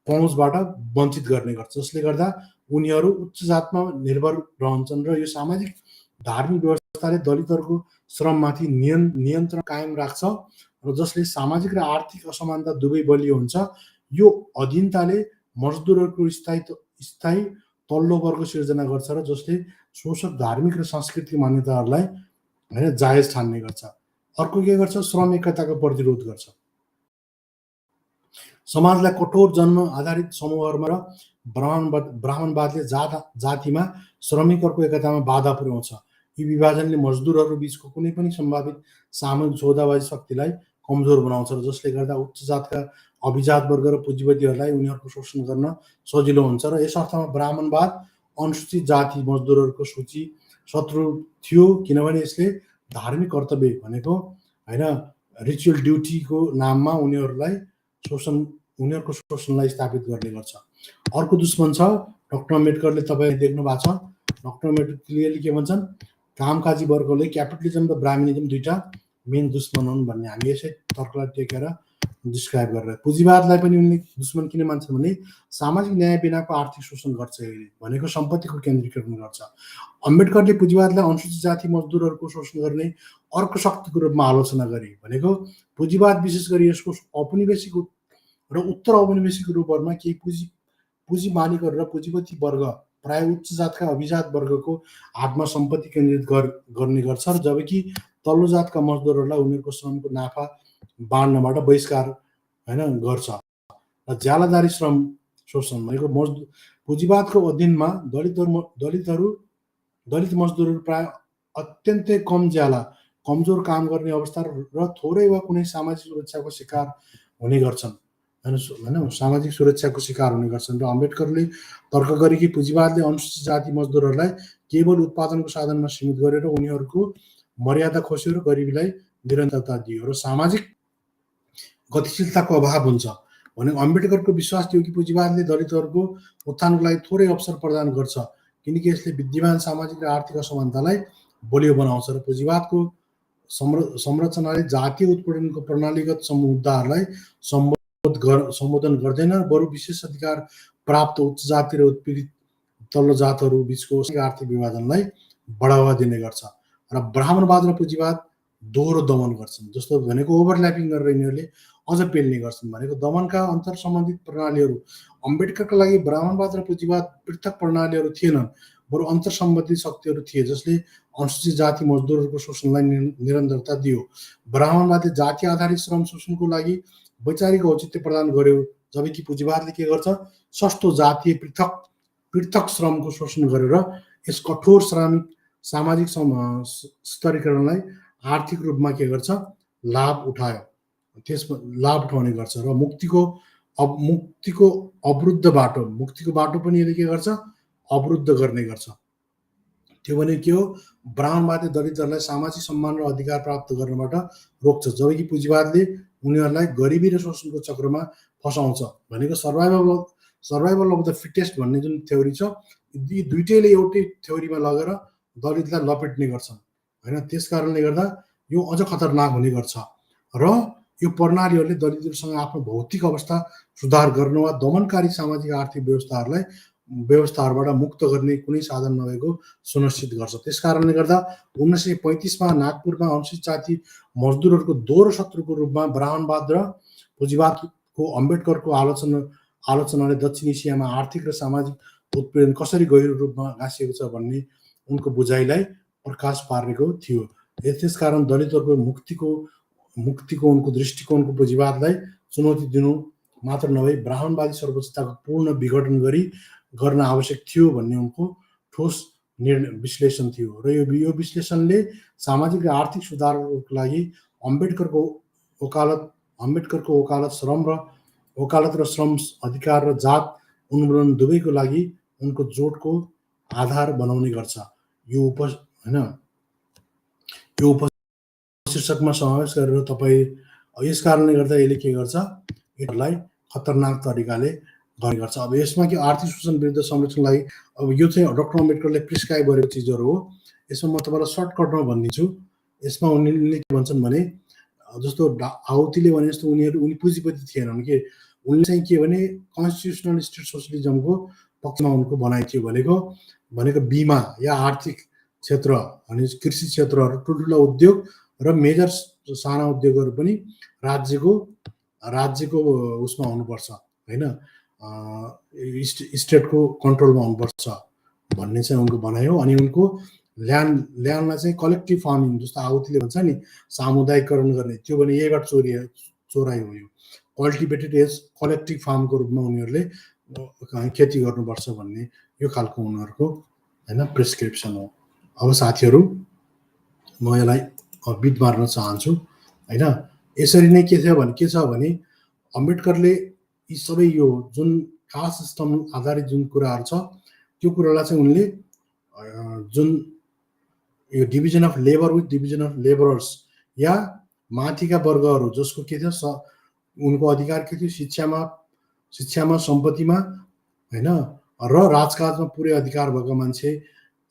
पहुँचबाट वञ्चित गर्ने गर्छ, जसले गर्दा उनीहरू उच्च जातमा निर्भर रहन्छन् र यो सामाजिक धार्मिक व्यवस्थाले दलितहरूको श्रममाथि नियन्त्रण कायम राख्छ र जसले सामाजिक र आर्थिक असमानता दुवै बलियो हुन्छ। यो अधीनताले मजदुरहरूको स्थायी तल्लो वर्ग सिर्जना गर्छ र जसले शोषक धार्मिक र सांस्कृतिक मान्यताहरूलाई जायज ठान्ने गर्छ। अर्को के गर्छ? श्रम एकताको प्रतिरोध गर्छ। समाजलाई कठोर जन्म आधारित समूहहरूमा र ब्राह्मणवादले जातिमा श्रमिकहरूको एकतामा बाधा पुर्याउँछ। यी विभाजनले मजदुरहरू बीचको कुनै पनि सम्भावित सामूहिक सौदाबाजी शक्तिलाई कमजोर बनाउँछ र जसले गर्दा उच्च जातका अभिजात वर्ग र पुँजीपतिहरूलाई उनीहरूको शोषण गर्न सजिलो हुन्छ र यस अर्थमा ब्राह्मणवाद अनुसूचित जाति मजदुरहरूको शत्रु थियो, किनभने यसले धार्मिक कर्तव्य भनेको रिचुअल ड्युटीको नाममा उनीहरूको शोषणलाई स्थापित गर्ने गर्छ। अर्को दुश्मन छ डाक्टर अम्बेडकरले, तपाईँले देख्नु भएको छ। डाक्टर अम्बेडकर क्लियरली के भन्छन्? कामकाजी वर्गले क्यापिटलिजम र ब्राह्मणिजम दुईटा मेन दुश्मन हुन् भन्ने हामी यसै तर्कलाई टेकेर डिस्क्राइब गरेर। पुँजीवादलाई पनि उनले दुश्मन किन मान्छन् भने सामाजिक न्याय बिनाको आर्थिक शोषण गर्छ, भनेको सम्पत्तिको केन्द्रीकरण गर्छ। अम्बेडकरले पुँजीवादलाई अनुसूचित जाति मजदुरहरूको शोषण गर्ने अर्को शक्तिको रूपमा आलोचना गरे, भनेको पुँजीवाद विशेष गरी यसको औपनिवेशिक र उत्तर औपनिवेशिक रूपहरूमा केही पुँजी मालिकहरू र पुँजीपति वर्ग प्राय उच्च जातका अभिजात वर्गको हातमा सम्पत्ति केन्द्रित गर्ने गर्छ र जबकि तल्लो जातका मजदुरहरूलाई उनीहरूको श्रमको नाफा बाँड्नबाट बहिष्कार गर्छ र ज्यालादारी श्रम शोषण भनेको पुँजीवादको अधीनमा दलित मजदुरहरू प्राय अत्यन्तै कमजोर काम गर्ने अवस्था र थोरै वा कुनै सामाजिक सुरक्षाको शिकार हुने गर्छन् सामाजिक सुरक्षाको शिकार हुने गर्छन् र अम्बेडकरले तर्क गरे कि पुँजीवादले अनुसूचित जाति मजदुरहरूलाई केवल उत्पादनको साधनमा सीमित गरेर उनीहरूको मर्यादा खोस्यो र गरिबीलाई निरन्तरता दियो र सामाजिक गतिशीलताको अभाव हुन्छ। भनेको अम्बेडकरको विश्वास थियो कि पुँजीवादले दलितहरूको उत्थानको लागि थोरै अवसर प्रदान गर्छ, किनकि यसले विद्यमान सामाजिक र आर्थिक असमानतालाई बलियो बनाउँछ र पुँजीवादको संरचनाले जातीय उत्पीडनको प्रणालीगत मुद्दाहरूलाई सम्बोधन गर्दैन, बरु विशेष अधिकार प्राप्त उच्च जाति र उत्पीडित तल्लो जातहरू बीचको आर्थिक विभाजनलाई बढावा दिने गर्छ र ब्राह्मणवाद र पुँजीवाद दोहोरो दमन गर्छन्। जस्तो भनेको ओभरल्यापिङ गरेर यिनीहरूले अझ पेल्ने गर्छन्। भनेको दमनका अन्तर सम्बन्धित प्रणालीहरू अम्बेडकरका लागि ब्राह्मणवाद र पुँजीवाद पृथक प्रणालीहरू थिएनन्, बरु अन्तर सम्बन्धित शक्तिहरू थिए जसले अनुसूचित जाति मजदुरहरूको शोषणलाई निरन्तरता दियो। ब्राह्मणवादले जाति आधारित श्रम शोषणको लागि वैचारिक औचित्य प्रदान गर्यो, जबकि पुँजीवादले के गर्छ? सस्तो जातीय पृथक श्रमको शोषण गरेर यस कठोर सामाजिक स्तरीकरणलाई आर्थिक रूपमा के गर्छ? लाभ उठाउने गर्छ र मुक्तिको बाटो पनि यसले के गर्छ? अवरुद्ध गर्ने गर्छ। त्यो भने के हो? ब्राह्मणवादले दलितहरूलाई सामाजिक सम्मान र अधिकार प्राप्त गर्नबाट रोक्छ, जबकि पुँजीवादले उनीहरूलाई गरिबी र शोषणको चक्रमा फसाउँछ। भनेको सर्भाइभल अफ द फिटेस्ट भन्ने जुन थ्योरी छ, यी दुइटैले एउटै थ्योरीमा लगेर दलितलाई लपेट्ने गर्छन् त्यस कारणले गर्दा यो अझ खतरनाक हुने गर्छ र यो प्रणालीहरूले दलितहरूसँग आफ्नो भौतिक अवस्था सुधार गर्न वा दमनकारी सामाजिक आर्थिक व्यवस्थाहरूबाट मुक्त गर्ने कुनै साधन नभएको सुनिश्चित गर्छ। त्यस कारणले गर्दा 1935मा नागपुरमा अनुसूचित जाति मजदुरहरूको दोहोरो शत्रुको रूपमा ब्राह्मणवाद र पुँजीवादको अम्बेडकरको आलोचनाले दक्षिण एसियामा आर्थिक र सामाजिक उत्पीडन कसरी गहिरो रूपमा गाँसिएको छ भन्ने उनको बुझाइलाई प्रकाश पारेको थियो। त्यसकारण दलितहरूको मुक्तिको उनको दृष्टिकोणको पुँजीवादलाई चुनौती दिनु मात्र नभई ब्राह्मणवादी सर्वोच्चताको पूर्ण विघटन गर्न आवश्यक थियो भन्ने उनको ठोस विश्लेषण थियो र यो विश्लेषणले सामाजिक र आर्थिक सुधारको लागि अम्बेडकरको वकालत र श्रम अधिकार र जात उन्मूलन दुवैको लागि उनको जोडको आधार बनाउने गर्छ। यो उपशीर्षकमा समावेश गरेर तपाईँ यस कारणले गर्दा यसले के गर्छ, यसलाई खतरनाक तरिकाले गर्ने गर्छ। अब यसमा के आर्थिक शोषण विरुद्ध संरक्षणलाई, अब यो चाहिँ डाक्टर अम्बेडकरले प्रिस्क्राइब गरेको चिजहरू हो। यसमा म तपाईँलाई सर्टकटमा भनिदिन्छु। यसमा उनले के भन्छन् भने, जस्तो आहुतिले भने जस्तो उनी पुँजीपति थिएनन् के, उनले चाहिँ के भने कन्स्टिट्युसनल स्टेट सोसलिजमको पक्षमा उनको भनाइ थियो। भनेको बिमा या आर्थिक क्षेत्र अनि कृषि क्षेत्रहरू, ठुल्ठुला उद्योग र मेजर साना उद्योगहरू पनि राज्यको उसमा हुनुपर्छ होइन, स्टेटको कन्ट्रोलमा हुनुपर्छ भन्ने चाहिँ उनको भनाइ हो। अनि उनको ल्यान्डलाई चाहिँ कलेक्टिभ फार्मिङ, जस्तो आहुतिले भन्छ नि सामुदायिकरण गर्ने, त्यो भने यहीबाट चोराइ हो। यो कल्टिभेटेड एज कलेक्टिभ फार्मको रूपमा उनीहरूले खेती गर्नुपर्छ भन्ने यो खालको उनीहरूको होइन प्रिस्क्रिप्सन हो। अब साथीहरू म यसलाई बिट मार्न चाहन्छु होइन। यसरी नै के छ भने अम्बेडकरले यी सबै यो जुन कास्ट सिस्टम आधारित जुन कुराहरू छ त्यो कुरालाई चाहिँ उनले जुन यो division of labour with division of labourers या माथिका वर्गहरू जसको के थियो उनको अधिकार के थियो, शिक्षामा सम्पत्तिमा होइन र राजकाजमा पुरै अधिकार भएको मान्छे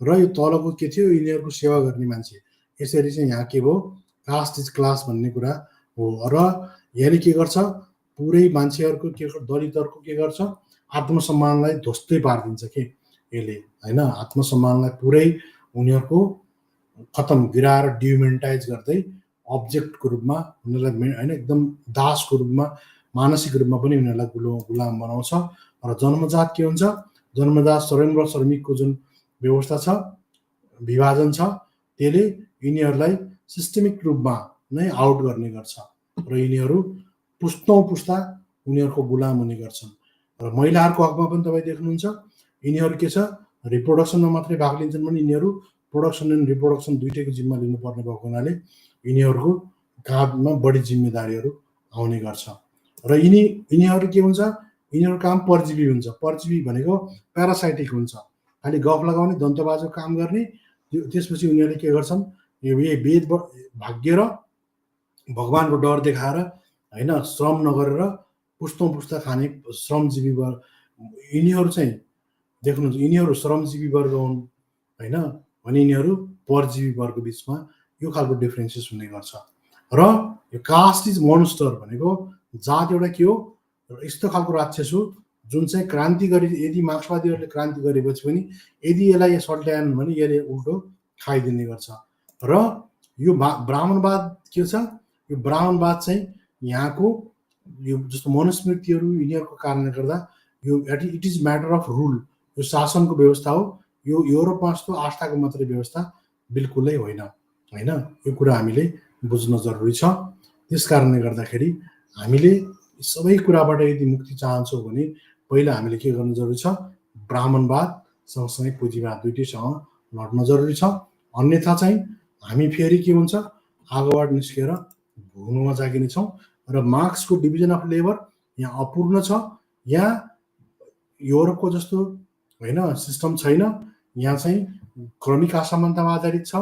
र यो तलको के थियो यिनीहरूको सेवा गर्ने मान्छे। यसरी चाहिँ यहाँ के भयो, कास्ट इज क्लास भन्ने कुरा हो। र यसले के गर्छ, पुरै मान्छेहरूको के दलितहरूको के गर्छ, आत्मसम्मानलाई ध्वस्तै पारिदिन्छ कि यसले होइन। आत्मसम्मानलाई पुरै उनीहरूको खतम गिराएर डिह्युमेन्टाइज गर्दै अब्जेक्टको रूपमा उनीहरूलाई होइन एकदम दासको रूपमा मानसिक रूपमा पनि उनीहरूलाई गुलाम बनाउँछ। र जन्मजात के हुन्छ, जन्मजात श्रम र श्रमिकको जुन व्यवस्था छ, विभाजन छ, त्यसले यिनीहरूलाई सिस्टमिक रूपमा नै आउट गर्ने गर्छ र यिनीहरू पुस्तौँ पुस्ता उनीहरूको गुलाम हुने गर्छन्। र महिलाहरूको हकमा पनि तपाईँ देख्नुहुन्छ, यिनीहरू के छ, रिप्रोडक्सनमा मात्रै भाग लिन्छन् भने यिनीहरू प्रोडक्सन एन्ड रिप्रोडक्सन दुइटैको जिम्मा लिनुपर्ने भएको हुनाले यिनीहरूको काँधमा बढी जिम्मेदारीहरू आउने गर्छ। र यिनीहरू के हुन्छ, यिनीहरू काम परजीवी हुन्छ। परजीवी भनेको प्यारासाइटिक हुन्छ, खालि गफ लगाउने दन्तबाजको काम गर्ने। त्यसपछि उनीहरूले के गर्छन्, यो वेद भाग्य र भगवानको डर देखाएर होइन श्रम नगरेर पुस्तौँ पुस्ता खाने श्रमजीवी वर्ग यिनीहरू चाहिँ देख्नुहुन्छ, यिनीहरू श्रमजीवी वर्ग हुन् होइन भने यिनीहरू परजीवी वर्ग बिचमा यो खालको डिफ्रेन्सेस हुने गर्छ। र यो कास्ट इज मोन्स्टर भनेको जात एउटा के हो, यस्तो खालको राक्षस हो जुन चाहिँ क्रान्ति गरी, यदि मार्क्सवादीहरूले क्रान्ति गरेपछि पनि यदि यसलाई सल्ट्याएन भने यसले उल्टो खाइदिने गर्छ। र यो ब्राह्मणवाद के छ, यो ब्राह्मणवाद चाहिँ यहाँको यो जस्तो मनुस्मृतिहरू यिनीहरूको कारणले गर्दा यो it is matter of rule, यो शासनको व्यवस्था हो। यो युरोपमा जस्तो आस्थाको मात्रै व्यवस्था बिल्कुलै होइन होइन। यो कुरा हामीले बुझ्न जरुरी छ। त्यस कारणले गर्दाखेरि हामीले सबै कुराबाट यदि मुक्ति चाहन्छौँ भने पहिला हामीले के गर्नु जरुरी छ, ब्राह्मणवाद सँगसँगै पुँजीवाद दुइटैसँग लड्न जरुरी छ। अन्यथा चाहिँ हामी फेरि के हुन्छ, आगोबाट निस्केर भुइँमा जागिनेछौँ। र मार्क्सको डिभिजन अफ लेबर यहाँ अपूर्ण छ। यहाँ युरोपको जस्तो होइन सिस्टम छैन। यहाँ चाहिँ क्रमिक असमानतामा आधारित छ,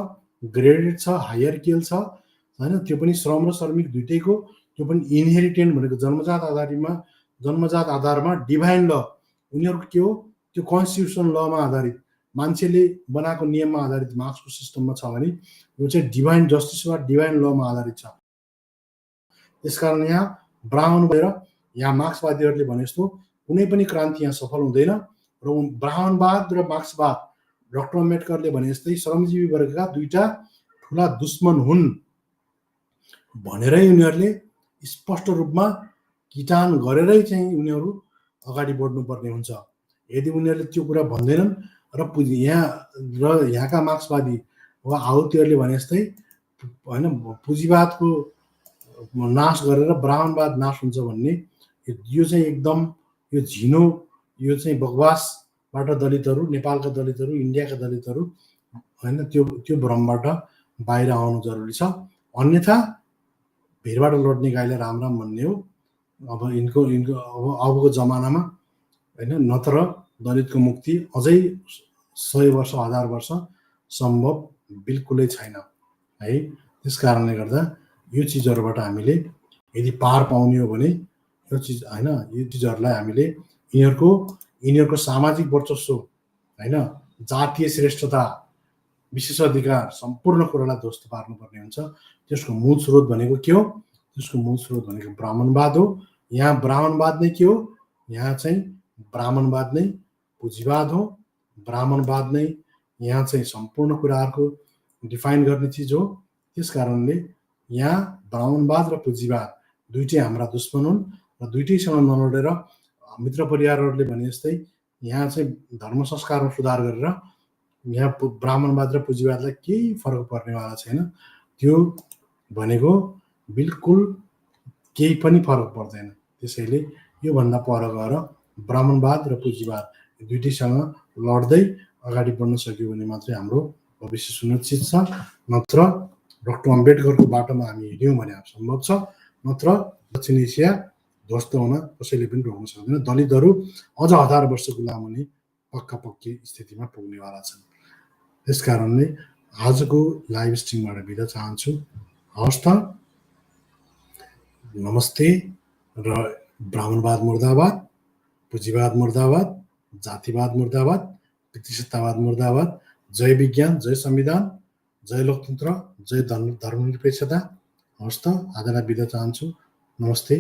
ग्रेडेड छ, हायरकियल छ होइन। त्यो पनि श्रम र श्रमिक दुइटैको, त्यो पनि इनहेरिटेन्ट भनेको जन्मजात आधारमा डिभाइन ल, उनीहरूको के हो, त्यो कन्स्टिट्युसन लमा आधारित मान्छेले बनाएको नियममा आधारित मार्क्सको सिस्टममा छ भने यो चाहिँ डिभाइन जस्टिस वा डिभाइन लमा आधारित छ। त्यसकारण यहाँ ब्राह्मण भएर यहाँ मार्क्सवादीहरूले भने जस्तो कुनै पनि क्रान्ति यहाँ सफल हुँदैन। र ब्राह्मणवाद र मार्क्सवाद डाक्टर अम्बेडकरले भने जस्तै श्रमजीवी वर्गका दुईटा ठुला दुश्मन हुन् भनेरै उनीहरूले स्पष्ट रूपमा किटान गरेरै चाहिँ उनीहरू अगाडि बढ्नुपर्ने हुन्छ। यदि उनीहरूले त्यो कुरा भन्दैनन् र यहाँका मार्क्सवादी वा आहुतिहरूले भने जस्तै होइन पुँजीवादको नाश गरेर ब्राह्मणवाद नाश हुन्छ भन्ने यो चाहिँ एकदम यो झिनो यो चाहिँ बकवासबाट दलितहरू नेपालका दलितहरू इन्डियाका दलितहरू होइन त्यो भ्रमबाट बाहिर आउनु जरुरी छ अन्यथा भिरबाट लड्ने गाईलाई राम राम भन्ने हो अब यिनको अबको जमानामा होइन नत्र दलितको मुक्ति अझै 100 वर्ष 1000 वर्ष सम्भव बिल्कुलै छैन है त्यस कारणले गर्दा यो चिजहरूबाट हामीले यदि पार पाउने हो भने यो चिज होइन यो चिजहरूलाई हामीले यिनीहरूको सामाजिक वर्चस्व होइन जातीय श्रेष्ठता विशेषाधिकार सम्पूर्ण कुरालाई ध्वस्त पार्नुपर्ने हुन्छ त्यसको मूल स्रोत भनेको के हो त्यसको मूल स्रोत भनेको ब्राह्मणवाद हो यहाँ ब्राह्मणवाद नै के हो यहाँ चाहिँ ब्राह्मणवाद नै पुँजीवाद हो ब्राह्मणवाद नै यहाँ चाहिँ सम्पूर्ण कुराहरूको डिफाइन गर्ने चिज हो त्यस कारणले यहाँ ब्राह्मणवाद र पुँजीवाद दुईटै हाम्रा दुश्मन हुन् र दुईटैसँग नलडेर मित्र परिवारहरूले भने जस्तै यहाँ चाहिँ धर्म संस्कारमा सुधार गरेर यहाँ ब्राह्मणवाद र पुँजीवादलाई केही फरक पर्नेवाला छैन त्यो भनेको बिल्कुल केही पनि फरक पर्दैन त्यसैले योभन्दा पर गएर ब्राह्मणवाद र पुँजीवाद दुईटैसँग लड्दै अगाडि बढ्न सक्यो भने मात्रै हाम्रो भविष्य सुनिश्चित छ नत्र डाक्टर अम्बेडकरको बाटोमा हामी हिँड्यौँ भने सम्भव छ नत्र दक्षिण एसिया ध्वस्त हुन कसैले पनि रोक्न सक्दैन दलितहरू अझ 1000 वर्ष गुलाम हुने पक्की स्थितिमा पुग्नेवाला छन् त्यस कारणले आजको लाइभ स्ट्रिमबाट बिदा चाहन्छु हवस् त नमस्ते र ब्राह्मणवाद मुर्दाबाद पुँजीवाद मुर्दाबाद जातिवाद मुर्दाबाद पितृसत्तावाद मुर्दाबाद जय विज्ञान जय संविधान जय लोकतन्त्र जय धर्मनिरपेक्षता हवस् त आजलाई बिदा चाहन्छु नमस्ते